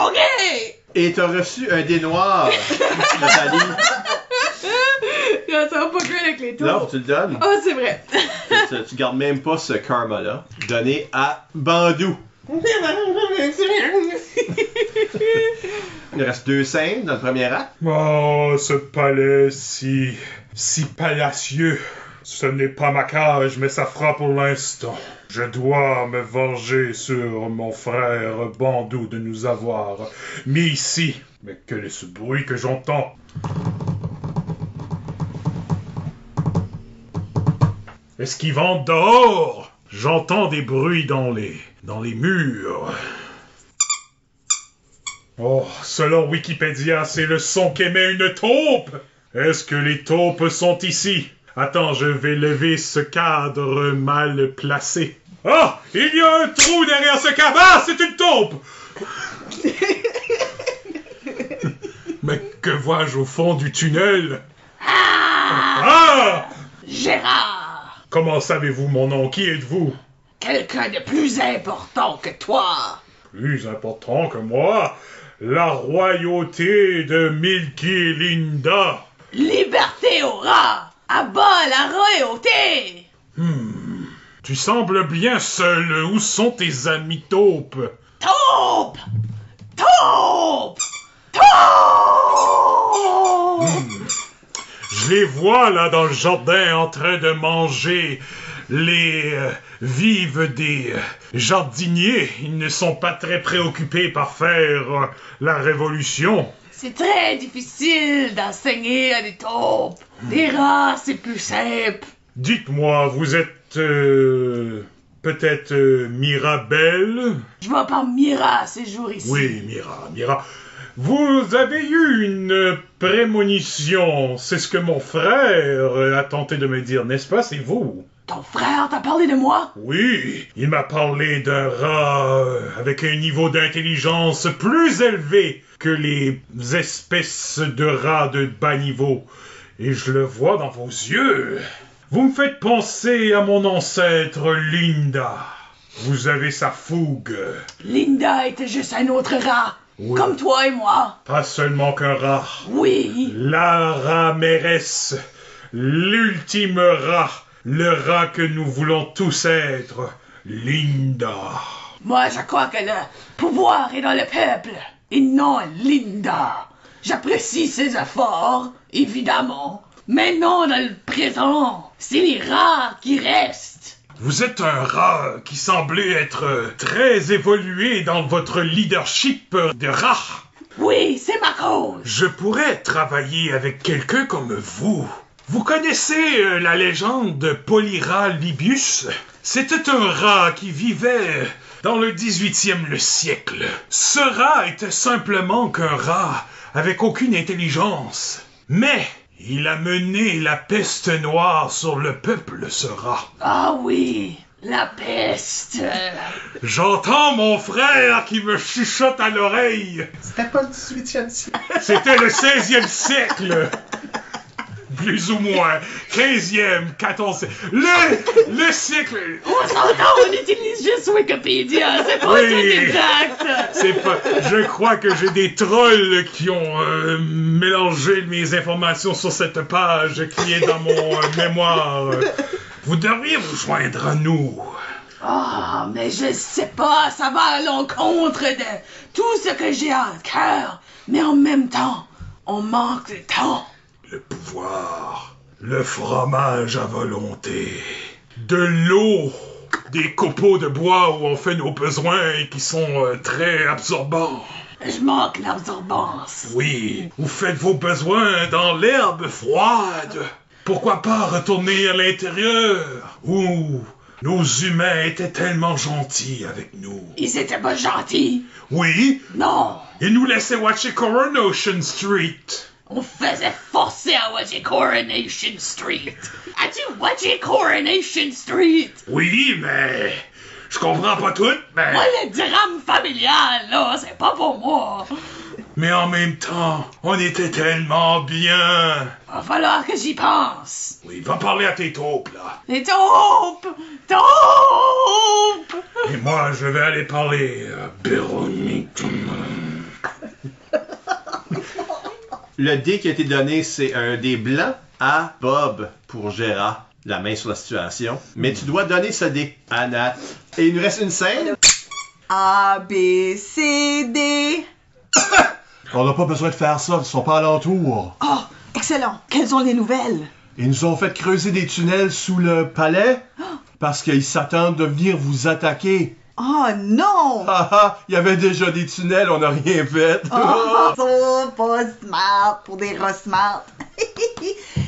F: OK!
B: Et t'as reçu un dé noir, Nathalie.
F: Ça va pas que avec les tours.
B: Non, tu le donnes.
F: Oh, c'est vrai.
B: Tu gardes même pas ce karma-là. Donné à Bandou. Il reste 2 scènes dans le premier acte.
H: Oh, ce palais si palacieux. Ce n'est pas ma cage, mais ça fera pour l'instant. Je dois me venger sur mon frère Bandou de nous avoir mis ici. Mais quel est ce bruit que j'entends? Est-ce qu'ils vendent dehors? J'entends des bruits dans les murs. Oh, selon Wikipédia, c'est le son qu'émet une taupe. Est-ce que les taupes sont ici? Attends, je vais lever ce cadre mal placé. Ah! Il y a un trou derrière ce cadre! Ah! C'est une taupe! Mais que vois-je au fond du tunnel? Ah!
F: Gérard!
H: Comment savez-vous mon nom? Qui êtes-vous?
F: Quelqu'un de plus important que toi!
H: Plus important que moi? La royauté de Milky Linda!
F: Liberté au rat! À bas la royauté!
H: Tu sembles bien seul. Où sont tes amis taupes?
F: Taupe! Taupe! Taupe!
H: Je les vois là dans le jardin en train de manger les vives des jardiniers. Ils ne sont pas très préoccupés par faire la révolution.
F: C'est très difficile d'enseigner à des taupes. Des rats, c'est plus simple.
H: Dites-moi, vous êtes peut-être Mirabelle?
F: Je m'appelle Mira ces jours ici.
H: Oui, Mira. Vous avez eu une prémonition. C'est ce que mon frère a tenté de me dire, n'est-ce pas? C'est vous.
F: Ton frère t'a parlé de moi?
H: Oui, il m'a parlé d'un rat avec un niveau d'intelligence plus élevé que les espèces de rats de bas niveau. Et je le vois dans vos yeux. Vous me faites penser à mon ancêtre Linda. Vous avez sa fougue.
F: Linda était juste un autre rat.
H: Oui.
F: Comme toi et moi.
H: Pas seulement qu'un rat.
F: Oui.
H: La rat-méresse. L'ultime rat. Le rat que nous voulons tous être. Linda.
F: Moi, je crois que le pouvoir est dans le peuple. Et non Linda. J'apprécie ses efforts, évidemment. Mais non dans le présent. C'est les rats qui restent.
H: Vous êtes un rat qui semblait être très évolué dans votre leadership de rat.
F: Oui, c'est ma cause.
H: Je pourrais travailler avec quelqu'un comme vous. Vous connaissez la légende de Polyra Libius? C'était un rat qui vivait dans le 18e siècle. Ce rat était simplement qu'un rat avec aucune intelligence. Mais il a mené la peste noire sur le peuple, ce rat.
F: Ah oui, la peste.
H: J'entends mon frère qui me chuchote à l'oreille.
G: C'était pas le 18e siècle.
H: C'était le 16e siècle. Plus ou moins. 15e, 14e. Le siècle.
F: On s'entend, on utilise juste Wikipédia. C'est pas
H: Oui.
F: tout exact.
H: C'est pas. Je crois que j'ai des trolls qui ont mélangé mes informations sur cette page qui est dans mon mémoire. Vous devriez vous joindre à nous.
F: Ah, mais je sais pas, ça va à l'encontre de tout ce que j'ai à cœur. Mais en même temps, on manque de temps.
H: Le pouvoir, le fromage à volonté, de l'eau, des copeaux de bois où on fait nos besoins et qui sont très absorbants.
F: Je manque l'absorbance.
H: Oui, vous faites vos besoins dans l'herbe froide. Pourquoi pas retourner à l'intérieur où nos humains étaient tellement gentils avec nous.
F: Ils étaient pas gentils.
H: Oui,
F: Non.
H: ils nous laissaient watcher Coronation Street.
F: On faisait forcer à watcher Coronation Street. As-tu watché Coronation Street?
H: Oui, mais je comprends pas tout, mais...
F: Moi, le drame familial, là, c'est pas pour moi.
H: Mais en même temps, on était tellement bien.
F: Va falloir que j'y pense.
H: Oui, va parler à tes taupes, là.
F: Les taupes! Taupes!
H: Et moi, je vais aller parler à Véronique.
B: Le dé qui a été donné, c'est un dé blanc à Bob pour Gérard. La main sur la situation. Mais tu dois donner ce dé à Nat. Et il nous reste une scène.
C: A, B, C, D.
B: On n'a pas besoin de faire ça, ils sont pas alentours.
C: Oh, excellent. Quelles sont les nouvelles?
B: Ils nous ont fait creuser des tunnels sous le palais parce qu'ils s'attendent de venir vous attaquer.
C: Oh non!
B: Haha, il y avait déjà des tunnels, on n'a rien fait.
C: Oh, so pas smart pour des rats smart.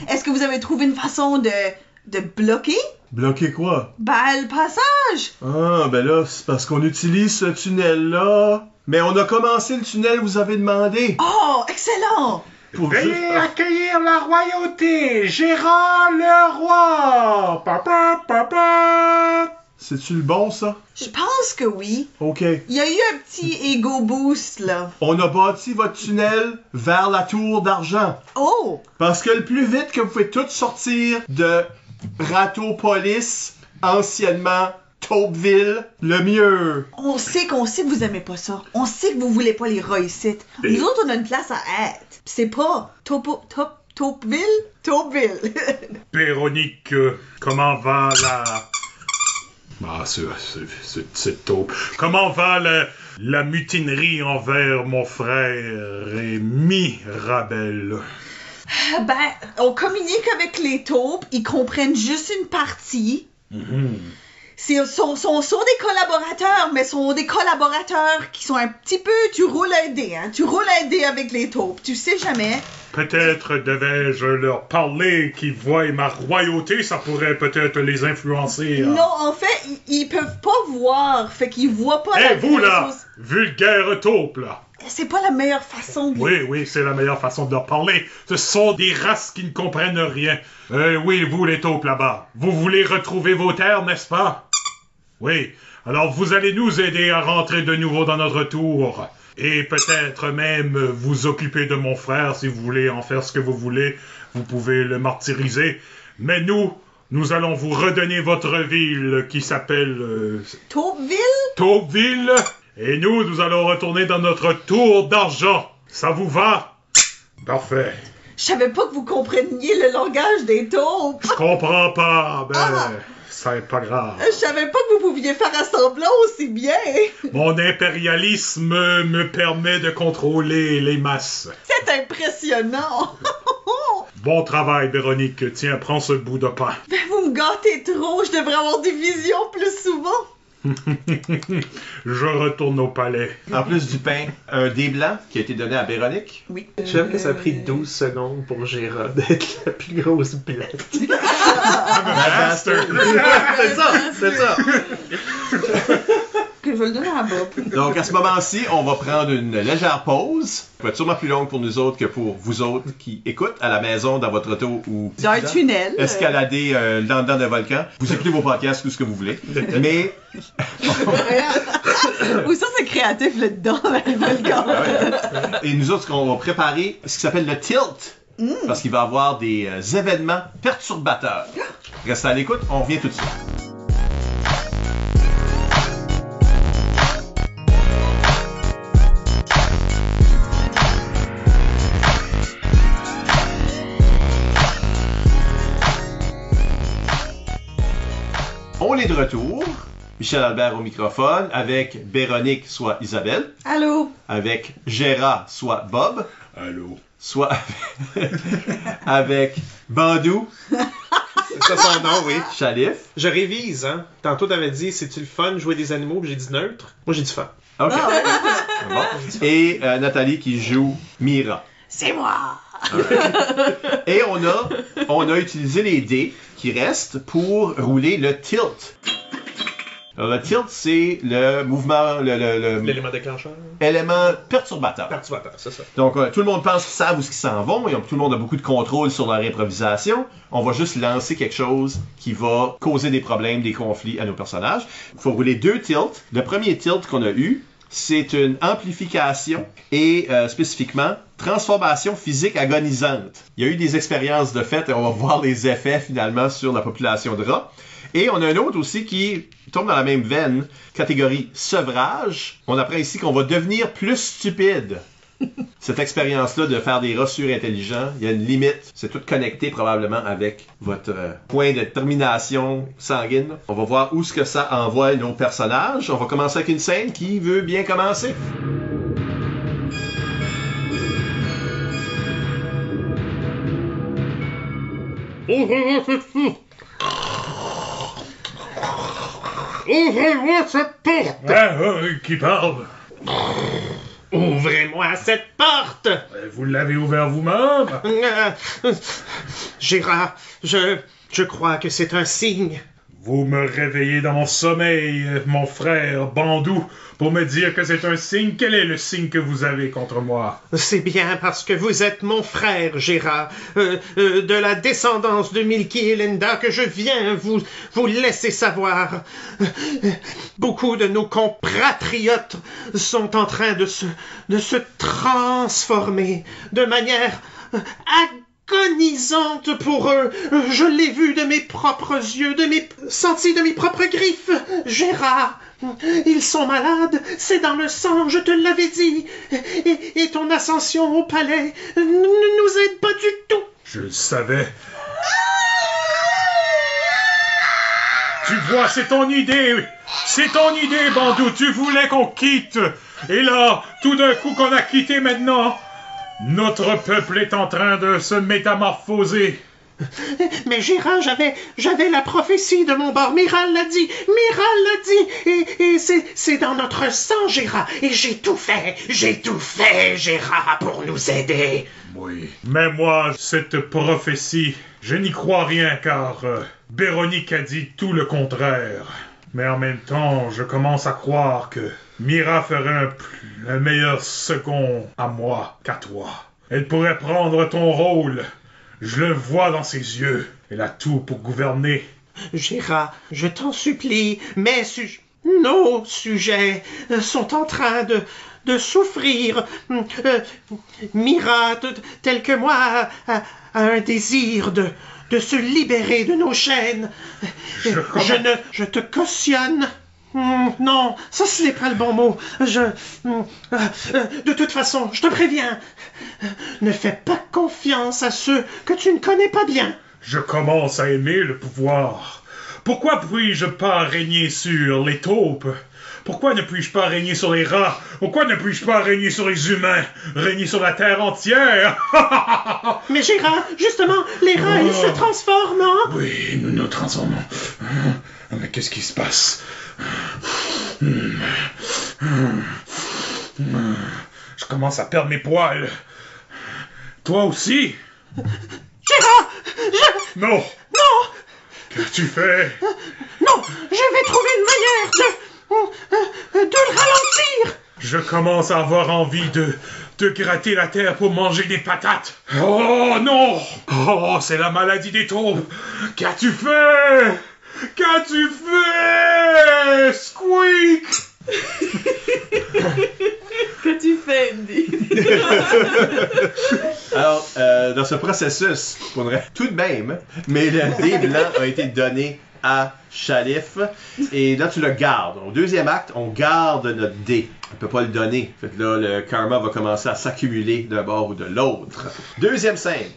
C: Est-ce que vous avez trouvé une façon de bloquer?
B: Bloquer quoi?
C: Ben, le passage!
B: Ah, ben là, c'est parce qu'on utilise ce tunnel-là. Mais on a commencé le tunnel, vous avez demandé.
C: Oh, excellent!
B: Pour
D: Veuillez accueillir la royauté, Gérard le roi! Papa, papa!
B: C'est-tu le bon, ça?
C: Je pense que oui.
B: OK.
C: Il y a eu un petit ego boost, là.
B: On a bâti votre tunnel vers la tour d'argent.
C: Oh!
B: Parce que le plus vite que vous pouvez tous sortir de Ratopolis, anciennement Taupeville, le mieux.
C: On sait que vous aimez pas ça. On sait que vous voulez pas les rats ici. Nous autres, on a une place à être. Pis c'est pas Taupeville? Taupeville.
H: Véronique, comment va la... Ah, c'est taupe. Comment va la mutinerie envers mon frère et Mirabelle?
C: On communique avec les taupes, ils comprennent juste une partie. Sont des collaborateurs, mais sont des collaborateurs qui sont un petit peu... Tu roules un dé, hein. Tu roules un dé avec les taupes, tu sais jamais.
H: Peut-être devais-je leur parler qu'ils voient ma royauté, ça pourrait peut-être les influencer.
C: Non, en fait, ils peuvent pas voir, fait qu'ils voient pas la
H: vous
C: vraie
H: là,
C: chose.
H: vulgaire taupe là.
C: C'est pas la meilleure façon de...
H: Oui, c'est la meilleure façon de leur parler. Ce sont des races qui ne comprennent rien. Oui, vous les taupes là-bas, vous voulez retrouver vos terres, n'est-ce pas? Oui, alors vous allez nous aider à rentrer de nouveau dans notre tour. Et peut-être même vous occuper de mon frère si vous voulez en faire ce que vous voulez. Vous pouvez le martyriser. Mais nous allons vous redonner votre ville qui s'appelle...
C: Taupeville?
H: Taupeville. Et nous allons retourner dans notre tour d'argent. Ça vous va? Parfait.
C: Je savais pas que vous compreniez le langage des taupes.
H: Je comprends pas, ça est pas grave.
C: Je savais pas que vous pouviez faire assemblant aussi bien.
H: Mon impérialisme me permet de contrôler les masses.
C: C'est impressionnant.
H: Bon travail, Véronique. Tiens, prends ce bout de pain.
C: Vous me gâtez trop. Je devrais avoir des visions plus souvent.
H: Je retourne au palais.
B: En plus du pain, un dé blanc qui a été donné à Véronique.
C: Oui.
E: J'aime que ça a pris 12 secondes pour Gérard d'être la plus grosse blague.
H: Master.
E: C'est ça.
C: Que je vais le donner à Bob.
B: Donc, à ce moment-ci, on va prendre une légère pause. Ça va être sûrement plus longue pour nous autres que pour vous autres qui écoutent à la maison, dans votre auto ou
C: Dans un tunnel.
B: escalader dans d'un volcan. Vous écoutez vos podcasts, tout ce que vous voulez. Mais
C: Ou ça, c'est créatif là-dedans, dans le volcan.
B: et nous autres, on va préparer ce qui s'appelle le tilt. Parce qu'il va y avoir des événements perturbateurs. Restez à l'écoute, on revient tout de suite. On est de retour. Michel Albert au microphone, avec Véronique, soit Isabelle,
C: Allô?
B: avec Gérard, soit Bob,
H: Allô?
B: soit avec Bandou,
E: C'est ça son nom, oui.
B: Chalif.
E: Je révise, hein. Tantôt, t'avais dit, c'est-tu le fun jouer des animaux? Puis j'ai dit neutre. Moi, j'ai dit fun.
B: OK. Bon. Et Nathalie qui joue Mira.
C: C'est moi!
B: Et on a utilisé les dés qui restent pour rouler le tilt. Alors, le tilt, c'est le mouvement,
E: L'élément déclencheur.
B: élément perturbateur.
E: Perturbateur, c'est ça.
B: Donc, tout le monde pense qu'ils savent où ils s'en vont, et tout le monde a beaucoup de contrôle sur leur improvisation. On va juste lancer quelque chose qui va causer des problèmes, des conflits à nos personnages. Il faut rouler 2 tilts. Le premier tilt qu'on a eu, c'est une amplification et spécifiquement transformation physique agonisante. Il y a eu des expériences de fait et on va voir les effets finalement sur la population de rats. Et on a un autre aussi qui tombe dans la même veine, catégorie sevrage. On apprend ici qu'on va devenir plus stupide. Cette expérience-là de faire des rats surintelligents, il y a une limite. C'est tout connecté probablement avec votre point de termination sanguine. On va voir où ce que ça envoie nos personnages. On va commencer avec une scène qui veut bien commencer.
H: Ouvrez-moi cette porte! Qui parle?
G: Ouvrez-moi cette porte!
H: Vous l'avez ouvert vous-même?
G: Gérard, je crois que c'est un signe.
H: Vous me réveillez dans mon sommeil, mon frère Bandou, pour me dire que c'est un signe. Quel est le signe que vous avez contre moi?
G: C'est bien parce que vous êtes mon frère, Gérard, de la descendance de Milky et Linda que je viens vous laisser savoir. Beaucoup de nos compatriotes sont en train de se transformer de manière agonisante pour eux. Je l'ai vu de mes propres yeux, senti de mes propres griffes. Gérard, ils sont malades, c'est dans le sang, je te l'avais dit. Et ton ascension au palais ne nous aide pas du tout.
H: Je le savais. Tu vois, c'est ton idée. C'est ton idée, Bandou. Tu voulais qu'on quitte. Et là, tout d'un coup qu'on a quitté maintenant, Notre peuple est en train de se métamorphoser.
G: Mais Gérard, j'avais la prophétie de mon bord. Miral l'a dit. Et c'est dans notre sang, Gérard. Et j'ai tout fait, Gérard, pour nous aider.
H: Oui. Mais moi, cette prophétie, je n'y crois rien car Véronique a dit tout le contraire. Mais en même temps, je commence à croire que Mira ferait un meilleur second à moi qu'à toi. Elle pourrait prendre ton rôle. Je le vois dans ses yeux. Elle a tout pour gouverner.
G: Gérard, je t'en supplie, nos sujets sont en train de souffrir. Mira, tel que moi, a un désir de se libérer de nos chaînes. Je te cautionne. Non, ça ce n'est pas le bon mot. De toute façon, je te préviens, ne fais pas confiance à ceux que tu ne connais pas bien.
H: Je commence à aimer le pouvoir. Pourquoi puis-je pas régner sur les taupes? Pourquoi ne puis-je pas régner sur les rats? Pourquoi ne puis-je pas régner sur les humains? Régner sur la terre entière?
G: Mais Gérard, justement, les rats, ils se transforment, hein?
H: Oui, nous nous transformons. Mais qu'est-ce qui se passe? Je commence à perdre mes poils. Toi aussi?
G: Gérard!
H: Non!
G: Non!
H: Qu'as-tu fait?
G: Non! Je vais trouver une manière de le ralentir!
H: Je commence à avoir envie de gratter la terre pour manger des patates. Oh non! Oh, c'est la maladie des taupes! Qu'as-tu fait? Qu'as-tu fait? Squeak!
F: Qu'as-tu fait, Andy?
B: Alors, dans ce processus, tout de même, mais le dé blanc a été donné à Chalif, et là tu le gardes. Au deuxième acte, on garde notre dé. On peut pas le donner. Fait que là, le karma va commencer à s'accumuler d'un bord ou de l'autre. Deuxième scène.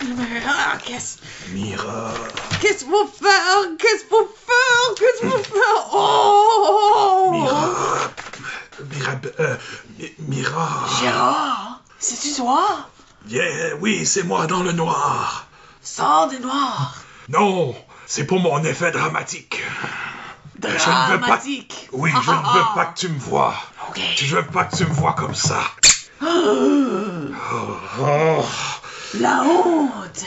C: Mira. Qu'est-ce qu'il faut faire? Oh!
H: Mira.
C: Gérard, c'est-tu toi?
H: Oui, c'est moi dans le noir.
C: Sors du noir.
H: Non, c'est pour mon effet dramatique.
C: Dramatique.
H: Je ne veux pas que tu me vois.
C: Ok.
H: Je veux pas que tu me vois comme ça.
C: La honte.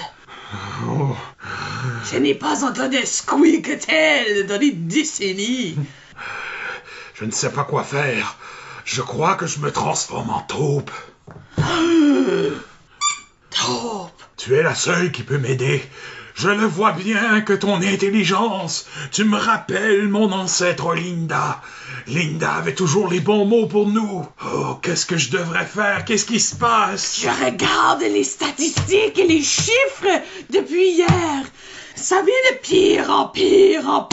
C: Je n'ai pas entendu squeak tel dans les décennies.
H: Je ne sais pas quoi faire. Je crois que je me transforme en taupe.
C: Taupe.
H: Tu es la seule qui peut m'aider. Je le vois bien que ton intelligence, tu me rappelles mon ancêtre Linda. Linda avait toujours les bons mots pour nous. Oh, qu'est-ce que je devrais faire? Qu'est-ce qui se passe?
C: Je regarde les statistiques et les chiffres depuis hier. Ça vient de pire en pire.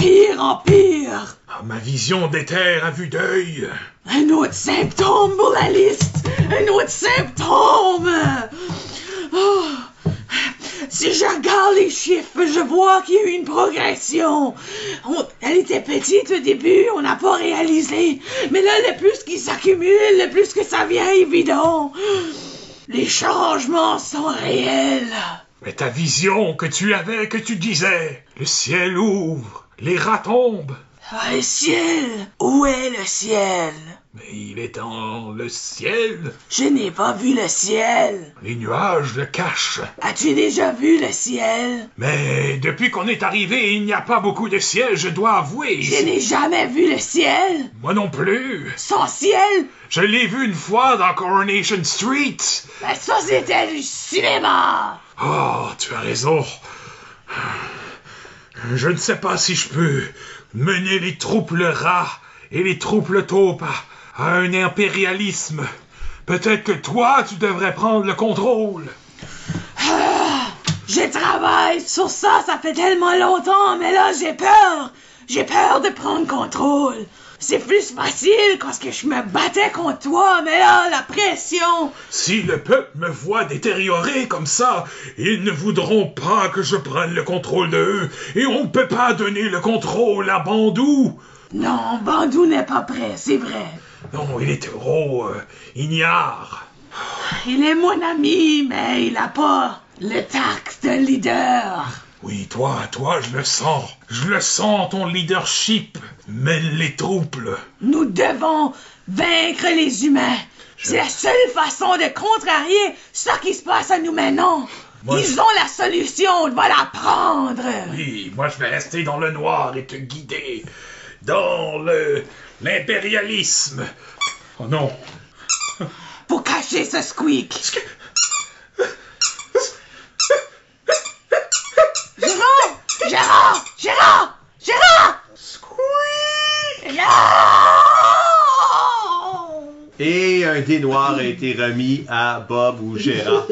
H: Ma vision des terres à vue d'œil.
C: Un autre symptôme pour la liste. Un autre symptôme. Oh. Si je regarde les chiffres, je vois qu'il y a eu une progression. Elle était petite au début, on n'a pas réalisé. Mais là, le plus qui s'accumule, le plus que ça vient évident. Les changements sont réels.
H: Mais ta vision que tu avais, que tu disais, le ciel ouvre, les rats tombent.
C: Le ciel? Où est le ciel?
H: Mais il est dans le ciel.
C: Je n'ai pas vu le ciel.
H: Les nuages le cachent.
C: As-tu déjà vu le ciel?
H: Mais depuis qu'on est arrivé, il n'y a pas beaucoup de ciel, je dois avouer.
C: Je n'ai jamais vu le ciel.
H: Moi non plus.
C: Sans ciel?
H: Je l'ai vu une fois dans Coronation Street.
C: Mais ça, c'était du cinéma.
H: Oh, tu as raison. Je ne sais pas si je peux mener les troupes rats et les troupes taupes à un impérialisme. Peut-être que toi, tu devrais prendre le contrôle.
C: Je travaille sur ça, ça fait tellement longtemps, mais là, j'ai peur. J'ai peur de prendre contrôle. C'est plus facile quand je me battais contre toi, mais là, la pression...
H: Si le peuple me voit détérioré comme ça, ils ne voudront pas que je prenne le contrôle d'eux, et on ne peut pas donner le contrôle à Bandou.
C: Non, Bandou n'est pas prêt, c'est vrai.
H: Non, il est trop ignare.
F: Il est mon ami, mais il a pas le tact d'un leader.
H: Oui, toi, je le sens, ton leadership. Mène les troupes.
F: Nous devons vaincre les humains. C'est la seule façon de contrarier ce qui se passe à nous maintenant. Ils ont la solution, on va la prendre.
H: Oui, moi je vais rester dans le noir et te guider dans l'impérialisme. Oh non.
F: Faut cacher ce squeak. Gérard!
E: Squeak!
B: Et un dé noir a été remis à Bob ou Gérard.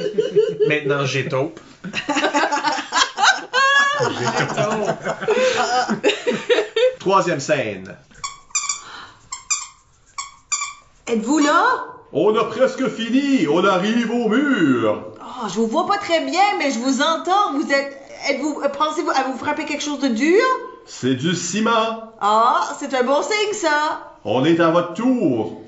E: Maintenant, j'ai taupe.
B: Troisième scène.
C: Êtes-vous là?
B: On a presque fini. On arrive au mur.
C: Oh, je vous vois pas très bien, mais je vous entends. Pensez-vous à vous frapper quelque chose de dur?
B: C'est du ciment.
C: Ah, c'est un bon signe, ça.
B: On est à votre tour.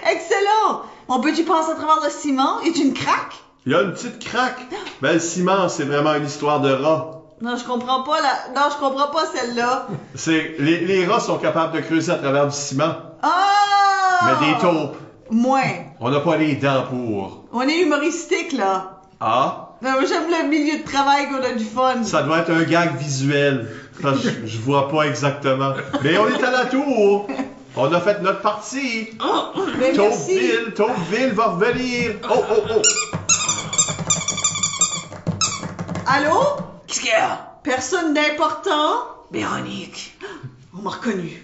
C: Excellent. On peut-tu passer à travers le ciment? Est une craque?
B: Il y a une petite craque. Ben, le ciment, c'est vraiment une histoire de rat.
C: Non, je comprends pas celle-là.
B: C'est les rats sont capables de creuser à travers du ciment.
C: Ah!
B: Mais des taupes,
C: Moins.
B: on n'a pas les dents pour.
C: On est humoristique, là.
B: Ah?
C: Non, mais j'aime le milieu de travail qu'on a du fun.
B: Ça doit être un gag visuel. Parce que je vois pas exactement. Mais on est à la tour. On a fait notre partie.
C: Mais merci.
B: Taupeville va revenir. Oh.
C: Allô?
F: Qu'est-ce qu'il y a?
C: Personne d'important?
F: Véronique,
C: On m'a reconnu.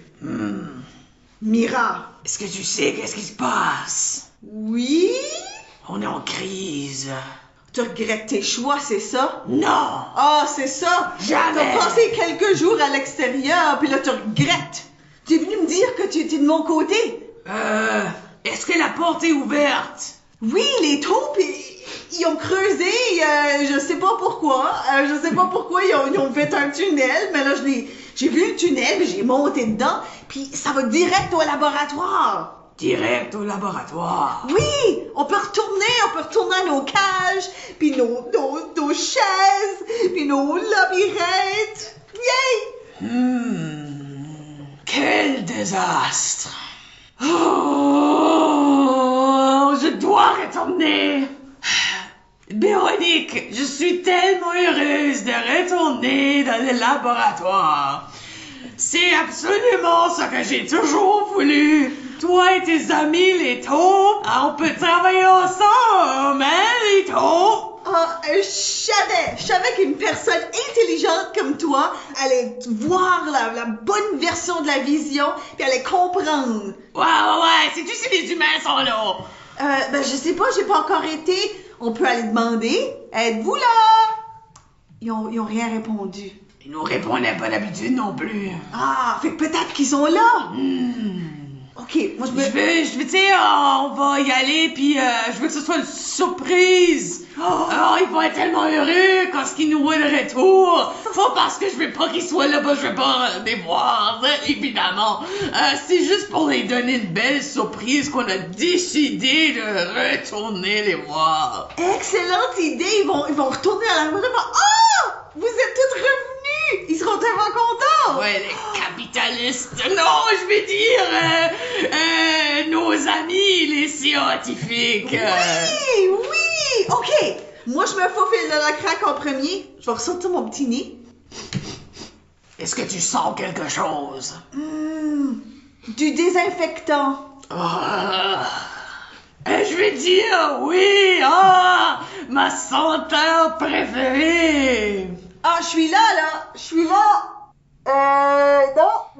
C: Mira.
F: est-ce que tu sais qu'est-ce qui se passe?
C: Oui?
F: On est en crise.
C: Tu regrettes tes choix, c'est ça?
F: Non!
C: Ah, c'est ça?
F: Jamais!
C: T'as passé quelques jours à l'extérieur, puis là, tu regrettes. Tu es venu me dire que tu étais de mon côté.
F: Est-ce que la porte est ouverte?
C: Oui, les taupes, ils ont creusé, je sais pas pourquoi. Ils ont fait un tunnel, mais là, j'ai vu le tunnel, puis j'ai monté dedans, puis ça va direct au laboratoire.
F: Direct au laboratoire.
C: Oui, on peut retourner à nos cages, puis nos chaises, puis nos labyrinthes. Yay!
F: Quel désastre! Je dois retourner! Véronique, je suis tellement heureuse de retourner dans le laboratoire. C'est absolument ce que j'ai toujours voulu. Toi et tes amis, les taupes, on peut travailler ensemble, hein, les taupes?
C: Ah, je savais qu'une personne intelligente comme toi allait voir la bonne version de la vision, puis allait comprendre.
F: Ouais, sais-tu si les humains sont là?
C: Ben, je sais pas, j'ai pas encore été. On peut aller demander. Êtes-vous là? Ils ont rien répondu.
F: Ils nous répondaient pas d'habitude non plus.
C: Ah, fait que peut-être qu'ils sont là. Ok, moi je
F: Je veux dire, on va y aller, puis je veux que ce soit une surprise. Ils vont être tellement heureux quand ils nous voient de retour. Pas parce que je veux pas qu'ils soient là, je veux pas les voir, évidemment. C'est juste pour les donner une belle surprise qu'on a décidé de retourner les voir.
C: Excellente idée, ils vont retourner à la maison. Oh! Vous êtes toutes revenus! Ils seront tellement contents!
F: Ouais, les capitalistes. Non, je vais dire nos amis, les scientifiques.
C: Oui! Ok! Moi, je me faufile dans la craque en premier. Je vais ressortir mon petit nez.
F: Est-ce que tu sens quelque chose?
C: Du désinfectant.
F: Je vais dire oui! Ma senteur préférée!
C: Ah, je suis là! Je suis là!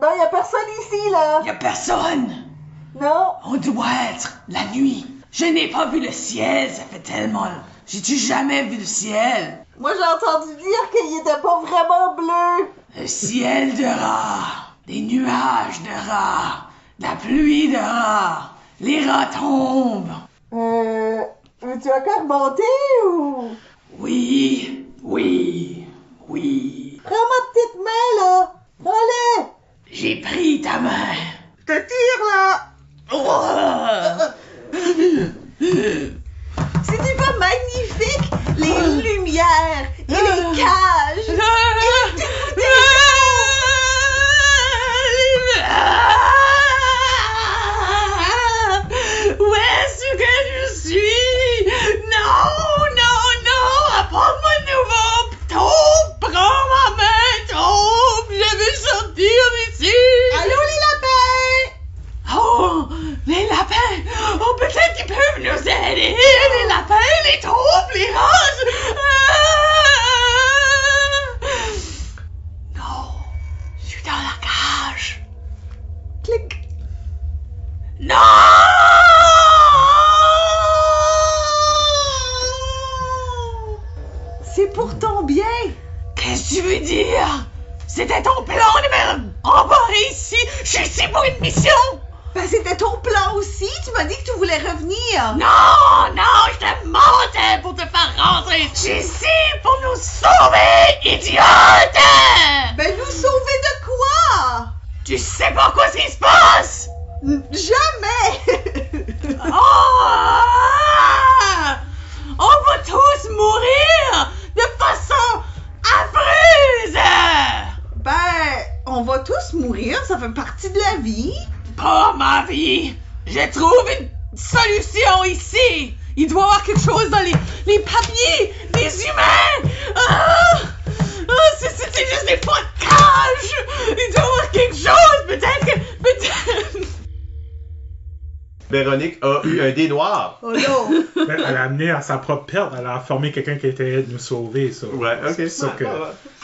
C: Non, y a personne ici, là!
F: Y a personne!
C: Non!
F: On doit être la nuit. Je n'ai pas vu le ciel, ça fait tellement... J'ai-tu jamais vu le ciel?
C: Moi, j'ai entendu dire qu'il était pas vraiment bleu!
F: Le ciel de rats, des nuages de rats, la pluie de rats, les rats tombent.
C: Tu as encore monté ou?
F: Oui.
C: Prends ma petite main, là! Prends-le!
F: J'ai pris ta main.
C: te tire, là! C'est-tu pas magnifique? Les lumières et les cages!
F: Où est-ce que je suis? Non, non, non! Apporte-moi de nouveau! Taupe, prends ma main, Taupe! Je veux sortir d'ici!
C: Allô, les lapins!
F: Oh, les lapins! Oh, peut-être qu'ils peuvent nous aider! Les lapins, les taupes, les roses! Non, je suis dans la cage.
C: Clic!
F: Non!
C: C'est pour ton bien!
F: Qu'est-ce que tu veux dire? C'était ton plan de me embarrer ici! Je suis ici pour une mission!
C: Ben, c'était ton plan aussi! Tu m'as dit que tu voulais revenir!
F: Non, non, je te mentais pour te faire rentrer! Je suis ici pour nous sauver, idiote!
C: Ben, nous sauver de quoi?
F: Tu sais pas quoi ce qui se passe?
C: Jamais!
F: Oh! On va tous mourir de façon affreuse!
C: Ben, on va tous mourir, ça fait partie de la vie.
F: Pas ma vie! Je trouve une solution ici! Il doit y avoir quelque chose dans les papiers des humains! C'est juste des pots de cage! Il doit y avoir quelque chose! Peut-être!
B: Véronique a eu un dé noir.
C: Oh non!
D: Ben, elle a amené à sa propre perte, elle a informé quelqu'un qui était nous sauver, ça.
B: Ouais, ok.
D: C'est ça que...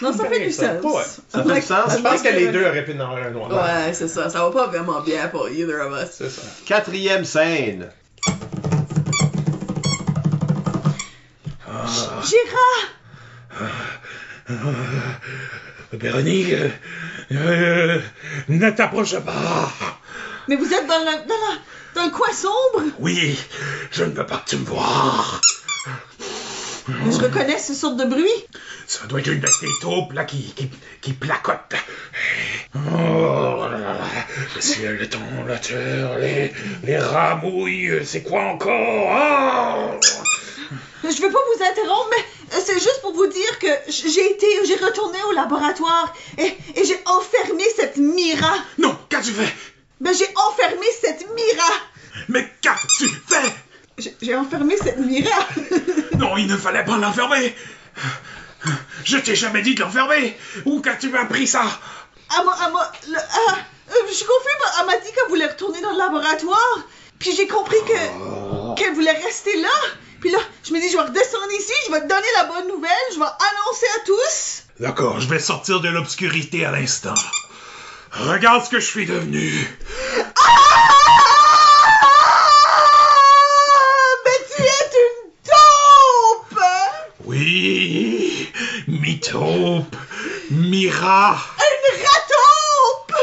C: Non, ça fait du sens.
E: Ouais.
B: Ça fait du sens?
E: Je pense que les deux auraient pu en avoir un noir.
F: Ouais, c'est ça. Ça va pas vraiment bien pour either of us.
E: C'est ça.
B: 4e scène.
C: Gérard!
H: Véronique, ne t'approche pas.
C: Mais vous êtes dans le coin sombre?
H: Oui, je ne veux pas que tu me vois.
C: Mais je reconnais ce sorte de bruit.
H: Ça doit être une de tes taupes, là, qui placote. Oh là là, le ciel, le temps, la terre, les rats mouillent, c'est quoi encore? Oh!
C: Je veux pas vous interrompre, mais c'est juste pour vous dire que j'ai retourné au laboratoire et j'ai enfermé cette Mira.
H: Non, qu'as-tu fait?
C: Ben, j'ai enfermé cette Mira.
H: Mais qu'as-tu fait?
C: J'ai enfermé cette Mira.
H: Non, il ne fallait pas l'enfermer. Je t'ai jamais dit de l'enfermer. Où qu'as-tu appris ça?
C: Je suis confuse, elle m'a dit qu'elle voulait retourner dans le laboratoire. Puis j'ai compris qu'elle voulait rester là. Puis là, je me dis, je vais redescendre ici, je vais te donner la bonne nouvelle, je vais annoncer à tous.
H: D'accord, je vais sortir de l'obscurité à l'instant. Regarde ce que je suis devenu.
C: Mais tu es une taupe!
H: Oui, mi-taupe, Mira.
C: Une rataupe!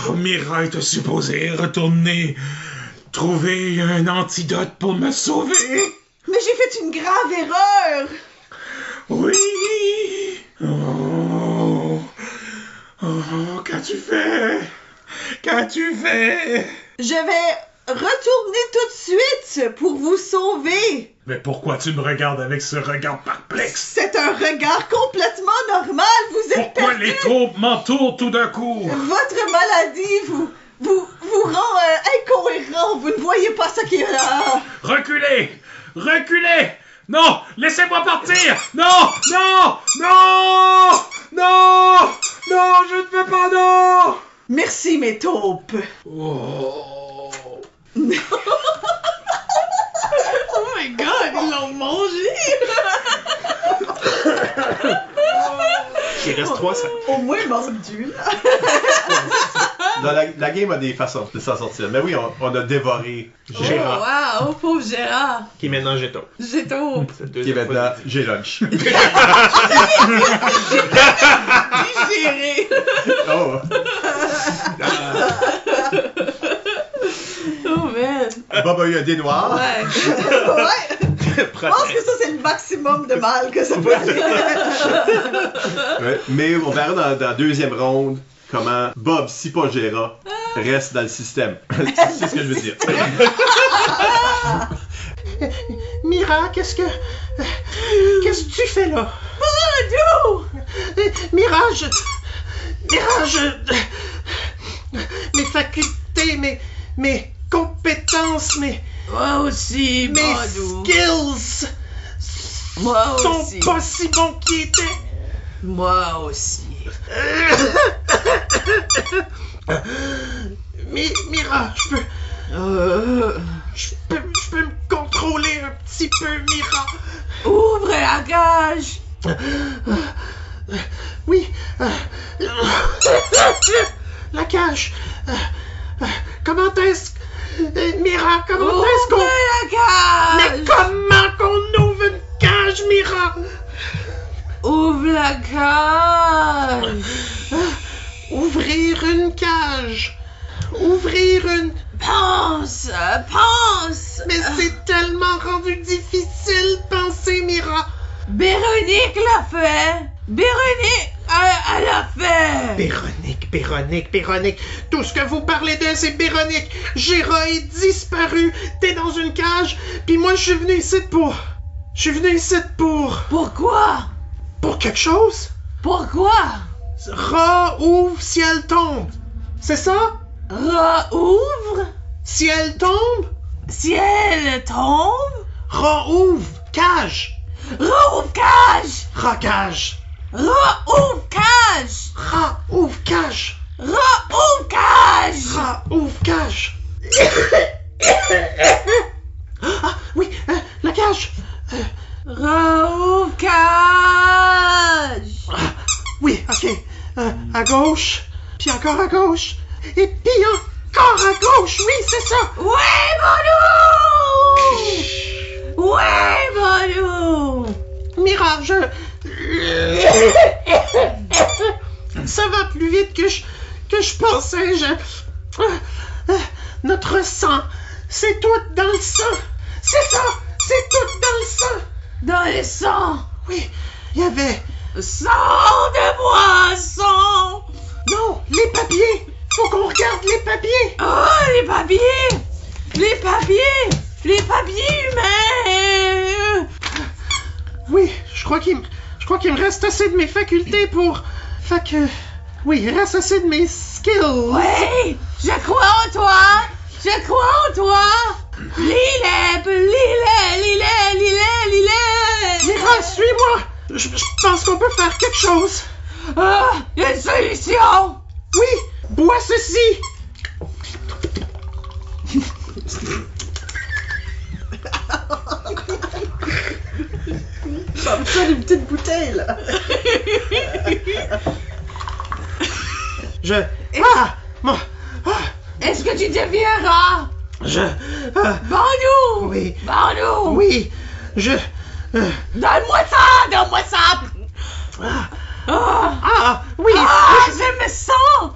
H: Oh, Mira était supposée retourner trouver un antidote pour me sauver.
C: Mais j'ai fait une grave erreur!
H: Oui. Oh, qu'as-tu fait? Qu'as-tu fait?
C: Je vais retourner tout de suite pour vous sauver!
H: Mais pourquoi tu me regardes avec ce regard perplexe?
C: C'est un regard complètement normal, vous êtes
H: Pourquoi
C: perdu.
H: les taupes m'entourent tout d'un coup?
C: Votre maladie vous rend incohérent, vous ne voyez pas ce qu'il y a là!
H: Reculez! Reculez! Non! Laissez-moi partir! Non! Non! Non! Non! Non! Je ne veux pas, non!
C: Merci mes taupes!
H: Oh.
F: Oh my god, ils l'ont mangé!
E: Il reste 300.
C: Au moins mordu, là!
B: Dans la game a des façons de s'en sortir. Mais oui, on a dévoré Gérard.
F: Oh wow, pauvre Gérard!
E: Qui est maintenant Jeto.
F: J'ai taupe!
E: C'est le
B: Qui est
E: deuxième fois.
B: maintenant j'ai lunch.
F: Digéré!
B: Oh!
F: Oh man!
B: Bob a eu un dé noir.
F: Ouais!
C: Ouais! Je pense que ça, c'est le maximum de mal que ça peut faire.
B: Ouais, mais on verra dans la deuxième ronde comment Bob, si pas Gérard, reste dans le système. C'est ce que je veux dire.
G: Mira, qu'est-ce que tu fais là?
F: Bonjour!
G: Mira, mes facultés, mes compétences, mes
F: Moi aussi, Badou.
G: skills
F: Moi
G: sont
F: aussi.
G: pas si bons qu'ils étaient.
F: Moi aussi.
G: Mira, je peux me contrôler un petit peu, Mira.
F: Ouvre la cage!
G: Oui. La cage. Comment est-ce... Mira, comment est-ce qu'on...
F: Ouvre la cage!
G: Mais comment qu'on ouvre une cage, Mira?
F: Ouvre la cage!
G: Ouvrir une cage. Ouvrir une...
F: Pense! Pense!
G: Mais c'est tellement rendu difficile de penser, Mira.
F: Véronique l'a fait! Véronique, elle l'a fait!
G: Véronique. Tout ce que vous parlez d'elle, c'est Véronique. Gérard est disparu. T'es dans une cage. Puis moi, je suis venu ici pour...
F: Pourquoi?
G: Pour quelque chose?
F: Pourquoi?
G: Rat ouvre, ciel tombe. C'est ça?
F: Rat ouvre?
G: Ciel tombe?
F: Ciel tombe?
G: Rat ouvre, cage.
F: Rat ouvre cage!
G: Rat cage.
F: Rat ouvre cage!
G: Rat ouvre cage.
F: Rat ouvre cage!
G: Rat ouvre cage. Ah, oui, la cage.
F: Rat ouvre cage!
G: Ah, oui, ok. À gauche, puis encore à gauche, et puis encore à gauche, oui, c'est ça.
F: Ouais, Badou! Ouais, Badou!
G: Mira, ça va plus vite que je pensais, notre sang, c'est tout dans le sang. C'est ça, c'est tout dans le sang.
F: Dans le sang!
G: Oui, il y avait...
F: Sang de moi, sang!
G: Non, les papiers. Faut qu'on regarde les papiers.
F: Oh, les papiers! Les papiers! Les papiers humains!
G: Oui, je crois qu'il me reste assez de mes facultés pour... Fait que... Oui, il reste assez de mes skills.
F: Oui! Je crois en toi! Je crois en toi! Lis-les!
G: Mira, suis-moi. Je pense qu'on peut faire quelque chose.
F: Ah! Une solution!
G: Oui, bois ceci.
C: Ça me fait une petite bouteille, là.
F: Est-ce que tu deviendras? Bandou!
G: Oui,
F: Bandou!
G: oui,
F: Donne-moi ça! Donne-moi ça!
G: oui,
F: Je me sens!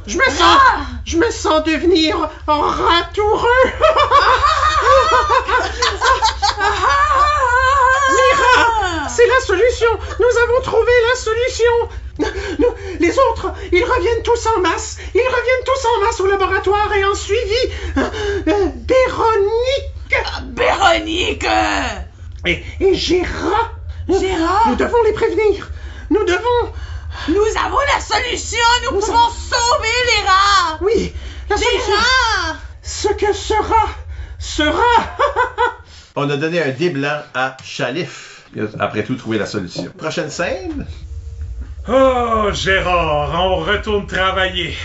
G: je me sens devenir ratoureux. Mira, c'est la solution. Nous avons trouvé la solution. Les autres, ils reviennent tous en masse. Ils reviennent tous en masse au laboratoire et en suivi.
F: Véronique!
G: Et Gérard.
F: Gérard?
G: Nous devons les prévenir. Nous devons...
F: Nous avons la solution! Nous pouvons sauver les rats!
G: Oui, la
F: Les
G: solution.
F: rats!
G: Ce que sera.
B: On a donné un dé blanc à Chalif. Il a, après tout, trouvé la solution. Prochaine scène.
D: Oh, Gérard, on retourne travailler.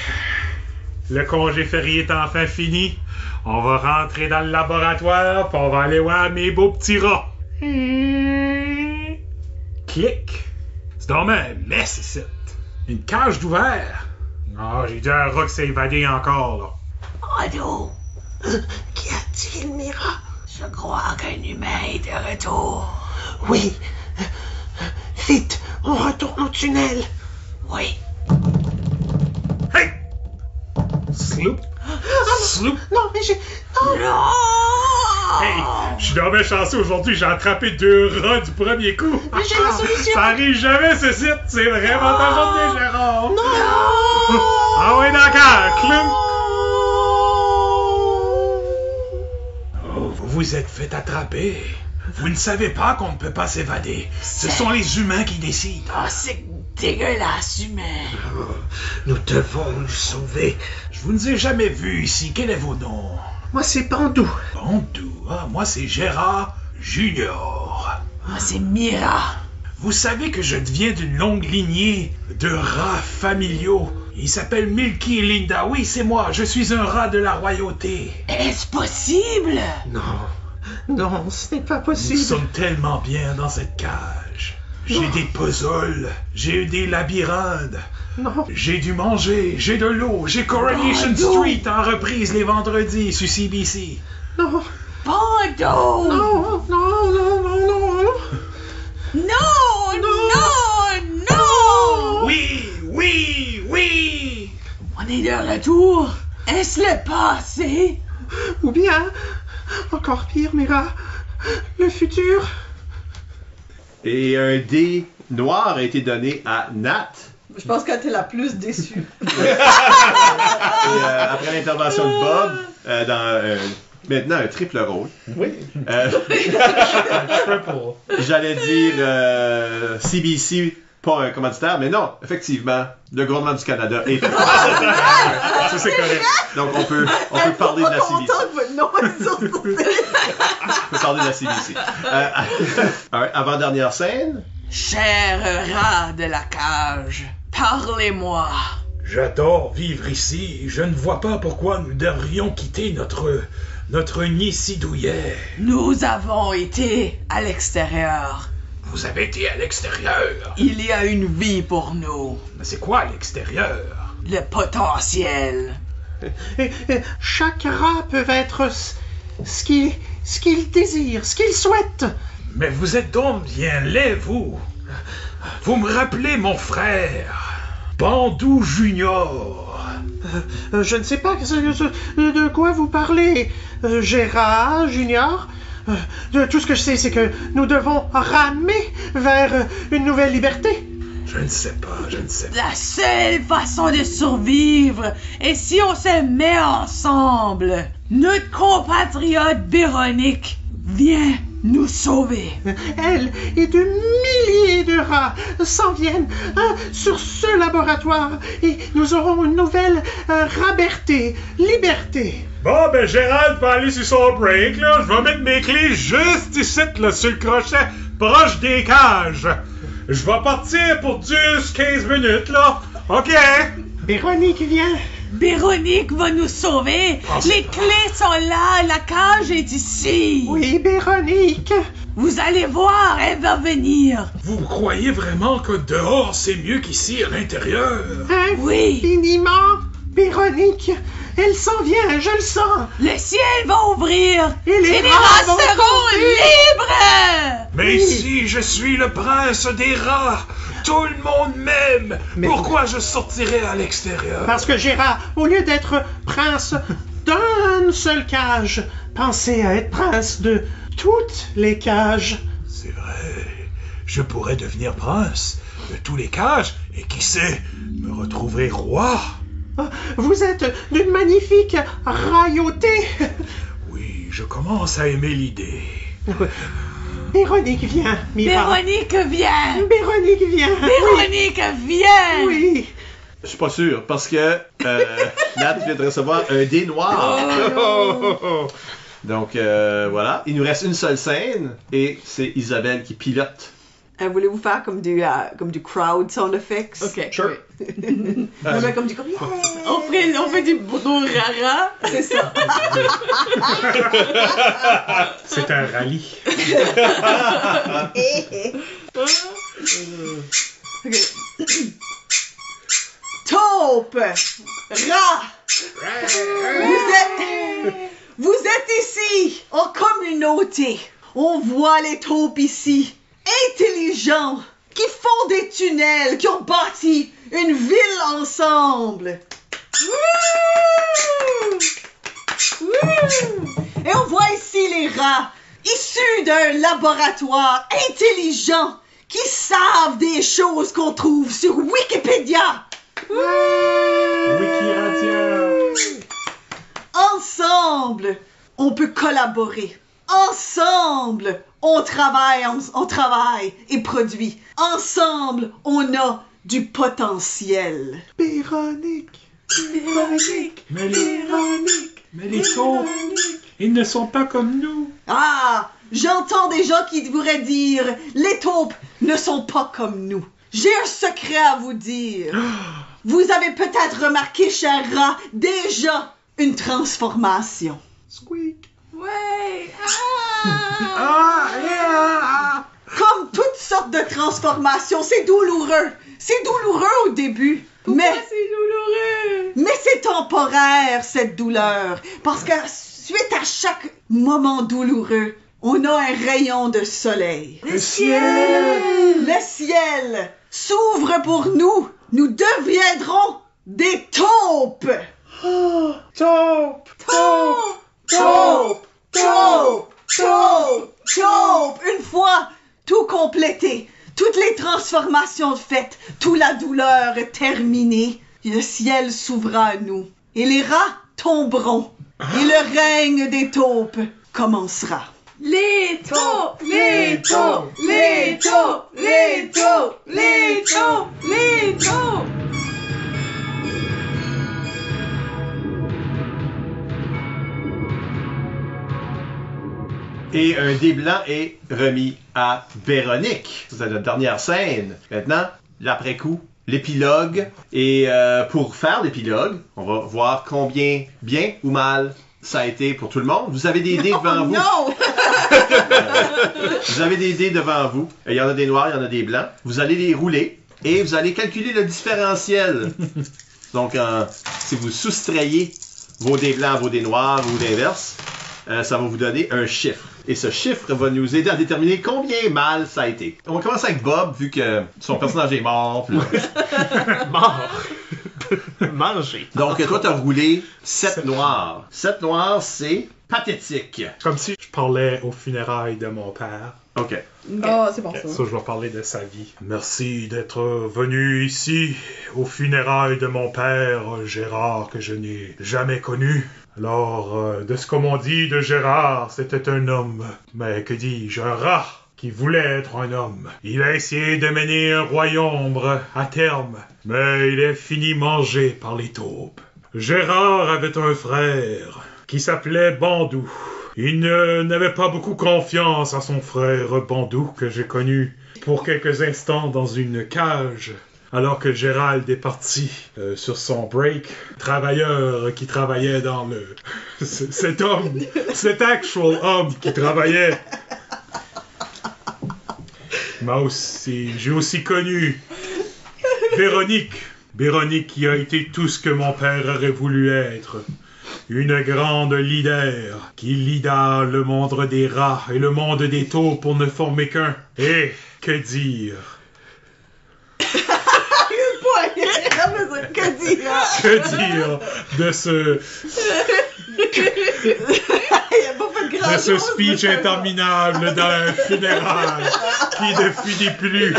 D: Le congé férié est enfin fini. On va rentrer dans le laboratoire, puis on va aller voir mes beaux petits rats. Clic. C'est donc un mess ici. Une cage d'ouvert. Ah, j'ai dit un rat qui s'est évadé encore, là.
F: Ado,
G: Qu'y a-t-il, Mira?
F: je crois qu'un humain est de retour.
G: Oui. Vite, on retourne au tunnel.
F: Oui.
D: Hey! Sloop. Sloop.
G: Non, mais j'ai...
F: Non!
D: Hey, je suis donc bien chanceux aujourd'hui, j'ai attrapé 2 rats du premier coup.
G: Mais j'ai la solution.
D: Ça arrive jamais, ce site. C'est vraiment ta journée, Gérard.
G: Non!
D: Ah ouais, d'accord. Cloum.
H: vous êtes fait attraper. Vous ne savez pas qu'on ne peut pas s'évader. Ce sont les humains qui décident.
F: Oh, c'est dégueulasse, humain.
G: Nous devons nous sauver.
H: Je vous ne ai jamais vu ici. Quel est vos noms?
G: Moi, c'est Bandou.
H: Bandou. Ah, moi, c'est Gérard Junior.
F: Moi, c'est Mira.
H: Vous savez que je viens d'une longue lignée de rats familiaux. Ils s'appellent Milky et Linda. Oui, c'est moi. Je suis un rat de la royauté.
F: Est-ce possible?
G: Non, ce n'est pas
H: Nous
G: possible.
H: sommes tellement bien dans cette cage. J'ai des puzzles, j'ai des labyrinthes,
G: Non,
H: j'ai dû manger, j'ai de l'eau, j'ai Coronation Street en reprise les vendredis sur CBC.
G: non,
F: Bandou!
G: non, non, non, non, non.
F: Non! Non!
H: Oui, oui, oui!
F: On est de retour. Est-ce le passé?
G: Ou bien, encore pire, Mira, le futur.
B: Et un dé noir a été donné à Nat.
C: Je pense qu'elle était la plus déçue.
B: Et après l'intervention de Bob, dans maintenant un triple rôle.
E: Oui.
B: J'allais dire CBC, pas un commanditaire, mais non, effectivement, le gouvernement du Canada est.
D: Ça, c'est correct.
B: Donc on peut parler de la CBC.
C: content que votre nom est sorti.
B: On peut parler de la CBC. Alright, avant-dernière scène.
F: Cher rat de la cage, parlez-moi.
H: J'adore vivre ici. Je ne vois pas pourquoi nous devrions quitter notre nid si douillet.
F: Nous avons été à l'extérieur.
H: Vous avez été à l'extérieur.
F: Il y a une vie pour nous.
H: Mais c'est quoi l'extérieur?
F: Le potentiel.
G: Et chaque rat peut être ce qu'il désire, ce qu'il souhaite.
H: Mais vous êtes donc bien laid, vous. Vous me rappelez mon frère, Bandou Junior.
G: Je ne sais pas de quoi vous parlez, Gérard Junior. Tout ce que je sais, c'est que nous devons ramer vers une nouvelle liberté.
H: Je ne sais pas.
F: La seule façon de survivre est si on se met ensemble. Notre compatriote Véronique vient nous sauver.
G: Elle et de milliers de rats s'en viennent sur ce laboratoire et nous aurons une nouvelle liberté.
H: Bon, ben Gérald peut aller sur son break, là. Je vais mettre mes clés juste ici, là, sur le crochet, proche des cages. Je vais partir pour 10-15 minutes, là. OK?
G: Véronique, viens.
F: Véronique va nous sauver. Les clés sont là. La cage est ici.
G: Oui, Véronique.
F: Vous allez voir, elle va venir.
H: Vous croyez vraiment que dehors, c'est mieux qu'ici, à l'intérieur?
F: Oui.
G: Infiniment. Véronique, elle s'en vient, je le sens.
F: Le ciel va ouvrir.
G: Et les
F: rats
G: rats vont
F: seront libres.
H: Mais ici, je suis le prince des rats. Tout le monde m'aime.
G: Mais-
H: Pourquoi je sortirais à l'extérieur?
G: Parce que Gérard, au lieu d'être prince d'une seule cage, pensez à être prince de toutes les cages.
H: C'est vrai. Je pourrais devenir prince de tous les cages et qui sait, me retrouver roi.
G: Vous êtes d'une magnifique royauté.
H: Oui, je commence à aimer l'idée.
G: Véronique, viens, Mira.
F: Véronique vient.
G: Véronique, viens.
F: Véronique vient.
G: Oui.
B: Je suis pas sûr, parce que Nat vient de recevoir un dé noir. Donc voilà, il nous reste une seule scène et c'est Isabelle qui pilote.
C: Voulez-vous faire comme du crowd sound effects?
F: Ok.
E: Sure.
C: On fait comme du comme...
F: On fait du rara.
C: C'est ça.
D: C'est un rallye.
C: Ok. Taupe! Rat! Vous êtes ici, en communauté. On voit les taupes ici, intelligents, qui font des tunnels, qui ont bâti une ville ensemble. Wouh! Wouh! Et on voit ici les rats, issus d'un laboratoire intelligent, qui savent des choses qu'on trouve sur Wikipédia.
D: Wikiradia.
C: Ensemble, on peut collaborer Ensemble, on travaille et produit. Ensemble, on a du potentiel.
G: Véronique.
H: Mais les taupes, ils ne sont pas comme nous.
C: Ah, j'entends des gens qui pourraient dire « Les taupes ne sont pas comme nous ». J'ai un secret à vous dire. Vous avez peut-être remarqué, cher rat, déjà une transformation.
G: Squeak.
F: Ouais!
C: Comme toutes sortes de transformations, c'est douloureux. C'est douloureux au début.
F: Pourquoi c'est douloureux?
C: Mais c'est temporaire, cette douleur. Parce que suite à chaque moment douloureux, on a un rayon de soleil.
F: Le ciel!
C: Le ciel s'ouvre pour nous. Nous deviendrons des taupes.
G: Taupe.
C: Taupe. Une fois tout complété, toutes les transformations faites, toute la douleur terminée, le ciel s'ouvrira à nous. Et les rats tomberont. Et le règne des taupes commencera.
F: Les taupes! Les taupes! Les taupes! Les taupes! Les taupes! Les taupes!
B: Et un dé blanc est remis à Véronique. C'est la dernière scène. Maintenant, l'après-coup, l'épilogue. Et pour faire l'épilogue, on va voir combien bien ou mal ça a été pour tout le monde. Vous avez des dés devant vous.
C: Non!
B: Vous avez des dés devant vous. Il y en a des noirs, il y en a des blancs. Vous allez les rouler et vous allez calculer le différentiel. Donc, si vous soustrayez vos dés blancs à vos dés noirs ou l'inverse, ça va vous donner un chiffre. Et ce chiffre va nous aider à déterminer combien mal ça a été. On va commencer avec Bob, vu que son personnage est mort.
E: Mort. Manger.
B: Donc, toi, t'as roulé 7 noirs. 7 noirs, c'est pathétique.
D: Comme si je parlais aux funérailles de mon père.
B: OK.
F: Oh, c'est bon ça.
D: Ça, je vais parler de sa vie. Merci d'être venu ici, aux funérailles de mon père, Gérard, que je n'ai jamais connu. Alors, de ce qu'on m'a dit de Gérard, c'était un homme. Mais que dis-je, un rat qui voulait être un homme. Il a essayé de mener un royaume à terme, mais il est fini mangé par les taupes. Gérard avait un frère qui s'appelait Bandou. Il n'avait pas beaucoup confiance à son frère Bandou, que j'ai connu pour quelques instants dans une cage, alors que Gérald est parti sur son break. Travailleur qui travaillait dans le... cet homme, cet actual homme qui travaillait. J'ai aussi connu Véronique. Véronique qui a été tout ce que mon père aurait voulu être. Une grande leader qui leada le monde des rats et le monde des taupes pour ne former qu'un. Et que dire? Que dire de ce... de ce speech interminable d'un funérail qui ne finit plus.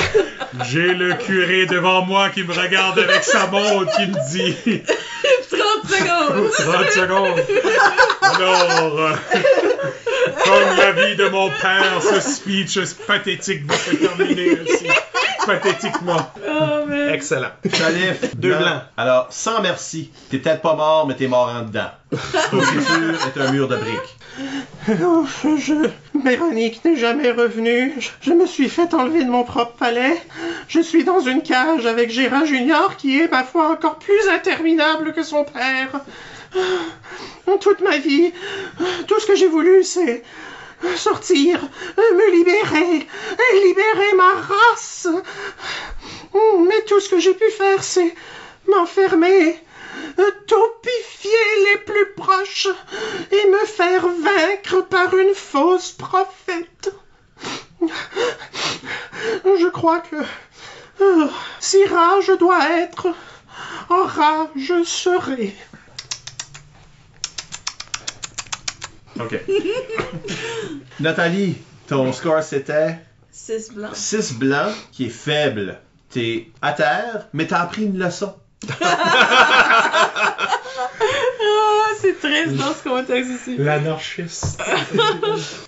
D: J'ai le curé devant moi qui me regarde avec sa montre qui me dit...
F: 30 secondes!
D: 30 secondes! Alors, comme la vie de mon père, ce speech pathétique va se terminer aussi. Pathétiquement.
F: Oh, man.
E: Excellent.
B: Chalif,
E: Deux blancs.
B: Alors, sans merci. T'es peut-être pas mort, mais t'es mort en dedans. Ton futur est un mur de briques.
G: Véronique n'est jamais revenue. Je me suis fait enlever de mon propre palais. Je suis dans une cage avec Gérard Junior qui est, ma foi, encore plus interminable que son père. Toute ma vie, tout ce que j'ai voulu, c'est sortir, me libérer, libérer ma race. Mais tout ce que j'ai pu faire, c'est m'enfermer, taupifier les plus proches et me faire vaincre par une fausse prophète. Je crois que si rat je dois être, en rat je serai.
B: OK. Nathalie, ton score c'était
F: 6 blancs.
B: 6 blancs, qui est faible. T'es à terre, mais t'as appris une leçon.
F: c'est triste dans ce contexte ici.
D: L'anarchiste.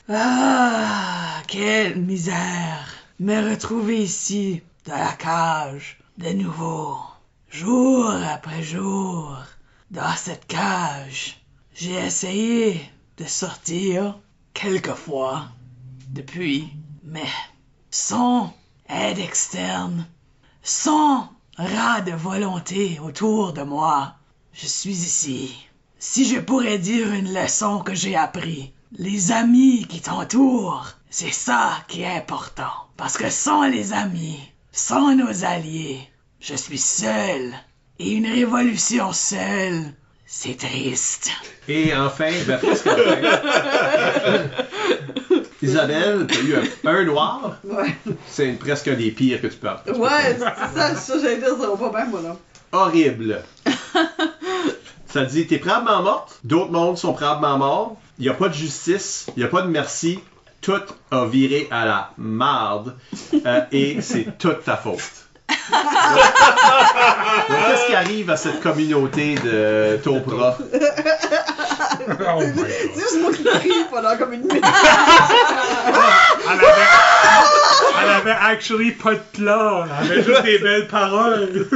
F: Ah, quelle misère. Me retrouver ici, dans la cage, de nouveau, jour après jour, dans cette cage. J'ai essayé de sortir quelques fois depuis, mais sans aide externe, sans ras de volonté autour de moi, je suis ici. Si je pourrais dire une leçon que j'ai appris, les amis qui t'entourent, c'est ça qui est important. Parce que sans les amis, sans nos alliés, je suis seul. Et une révolution seule, c'est triste.
B: Et enfin, presque enfin. Isabelle, t'as eu un noir.
C: Ouais.
B: C'est presque un des pires que tu peux avoir.
C: Ouais, c'est ça, j'allais dire, ça va pas bien, moi, là.
B: Horrible. Ça dit, t'es probablement morte, d'autres mondes sont probablement morts, il n'y a pas de justice, il n'y a pas de merci, tout a viré à la marde, et c'est toute ta faute. Donc, qu'est-ce qui arrive à cette communauté de taupes-rats?
D: Oh my
C: C'est
D: god.
C: juste moi qui crie pendant comme une minute.
D: Elle avait actually pas de plat. Elle avait juste des belles paroles.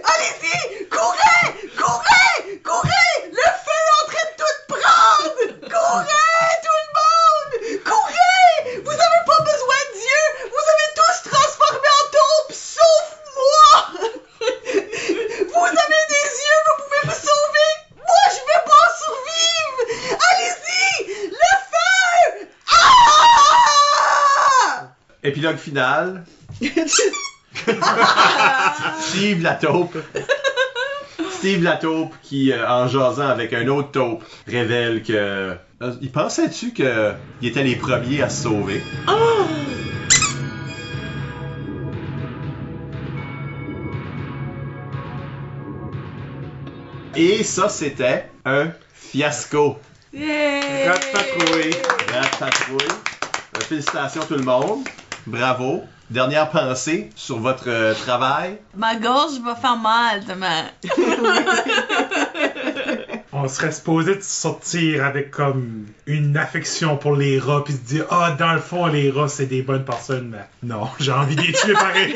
C: Allez-y! Courez! Courez! Courez! Le feu est en train de tout prendre! Courez, tout le monde! Courez! Vous avez pas besoin de Dieu! Vous avez tous transformé en taupes, sauf moi! Vous avez des yeux, vous pouvez me sauver! Moi, je vais pas survivre! Allez-y! Le feu! Ah!
B: Épilogue final. Steve la taupe. Steve la taupe qui, en jasant avec un autre taupe, révèle que... il pensait-tu qu'ils étaient les premiers à se sauver? Et ça, c'était un fiasco.
F: Yeah!
B: Ratpatrouille. Ratpatrouille. Félicitations tout le monde. Bravo. Dernière pensée sur votre travail.
F: Ma gorge va faire mal demain.
D: On serait supposé de sortir avec comme une affection pour les rats puis se dire dans le fond les rats c'est des bonnes personnes, mais non, j'ai envie de les tuer pareil.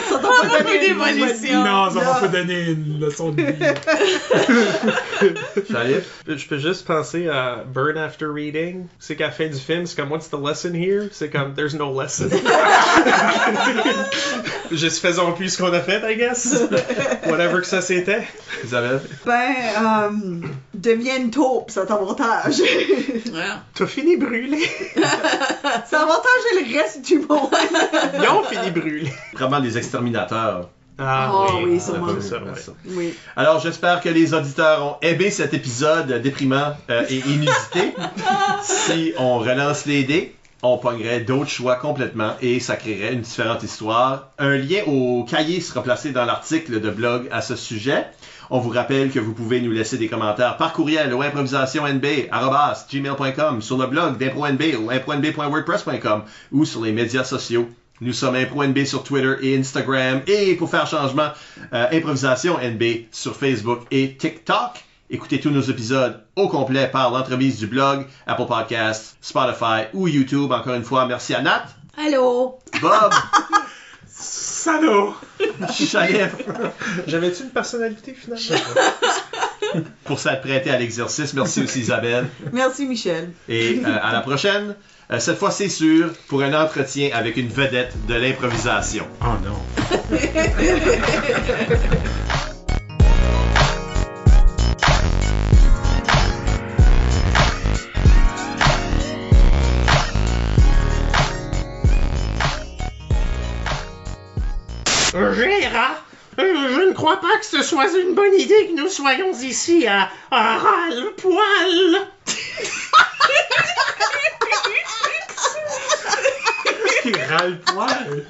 C: Ça t'a pas donné une
F: d'évolution.
D: Non, ça m'a pas donné une leçon de vie.
B: Salif?
E: Je peux juste penser à Burn After Reading. C'est qu'à la fin du film, c'est comme What's the lesson here? C'est comme There's no lesson. Juste faisons plus ce qu'on a fait, I guess. Whatever que ça c'était.
B: Isabelle?
C: Deviens une taupe, c'est avantage.
F: Ouais.
E: T'as fini brûlé.
C: Ça avantage le reste du monde.
E: Ils ont fini brûlé.
B: Vraiment des exterminateurs.
E: Ah
C: Oh,
E: oui,
C: oui,
E: c'est
C: sûrement.
E: pas ça, ouais.
C: Oui.
B: Alors, j'espère que les auditeurs ont aimé cet épisode déprimant et inusité. Si on relance les dés, on pognerait d'autres choix complètement et ça créerait une différente histoire. Un lien au cahier sera placé dans l'article de blog à ce sujet. On vous rappelle que vous pouvez nous laisser des commentaires par courriel au improvisationnb@gmail.com, sur le blog d'ImproNB ou impronb.wordpress.com ou sur les médias sociaux. Nous sommes ImproNB sur Twitter et Instagram et pour faire changement, Improvisation NB sur Facebook et TikTok. Écoutez tous nos épisodes au complet par l'entremise du blog, Apple Podcasts, Spotify ou YouTube. Encore une fois, merci à Nat,
F: Allô?
B: Bob,
D: Salaud!
B: Salif
E: J'avais-tu une personnalité finalement?
B: pour s'être prêté à l'exercice. Merci aussi Isabelle.
C: Merci, Michel.
B: Et à la prochaine. Cette fois, c'est sûr, pour un entretien avec une vedette de l'improvisation.
D: Oh non.
G: Gérard, je ne crois pas que ce soit une bonne idée que nous soyons ici à ras-le-poil.
D: Qui râle le poil.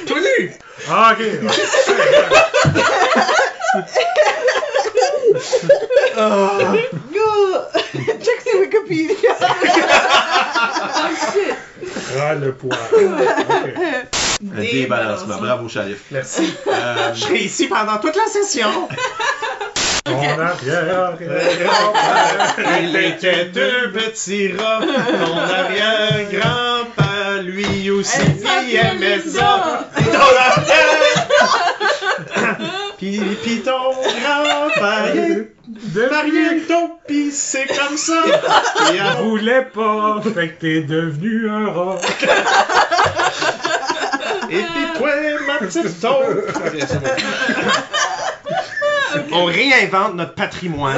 E: Tout nu!
D: Ah, ok.
C: Go! Check ses Wikipédia.
D: Râle le poil. Ok.
B: Un débalancement. Bravo, Sharif.
G: Merci. Je serai ici pendant toute la session.
D: Mon arrière-grand-père.
E: Il était deux petits rats. Ton arrière-grand-père, lui aussi, il aimait ça. Pis ton grand-père est marié, ton pis c'est comme ça. Et
D: Je voulais pas, fait que t'es devenu un rat.
E: Et pis toi, ma petite taupe. Ok, c'est bon.
G: On réinvente notre patrimoine.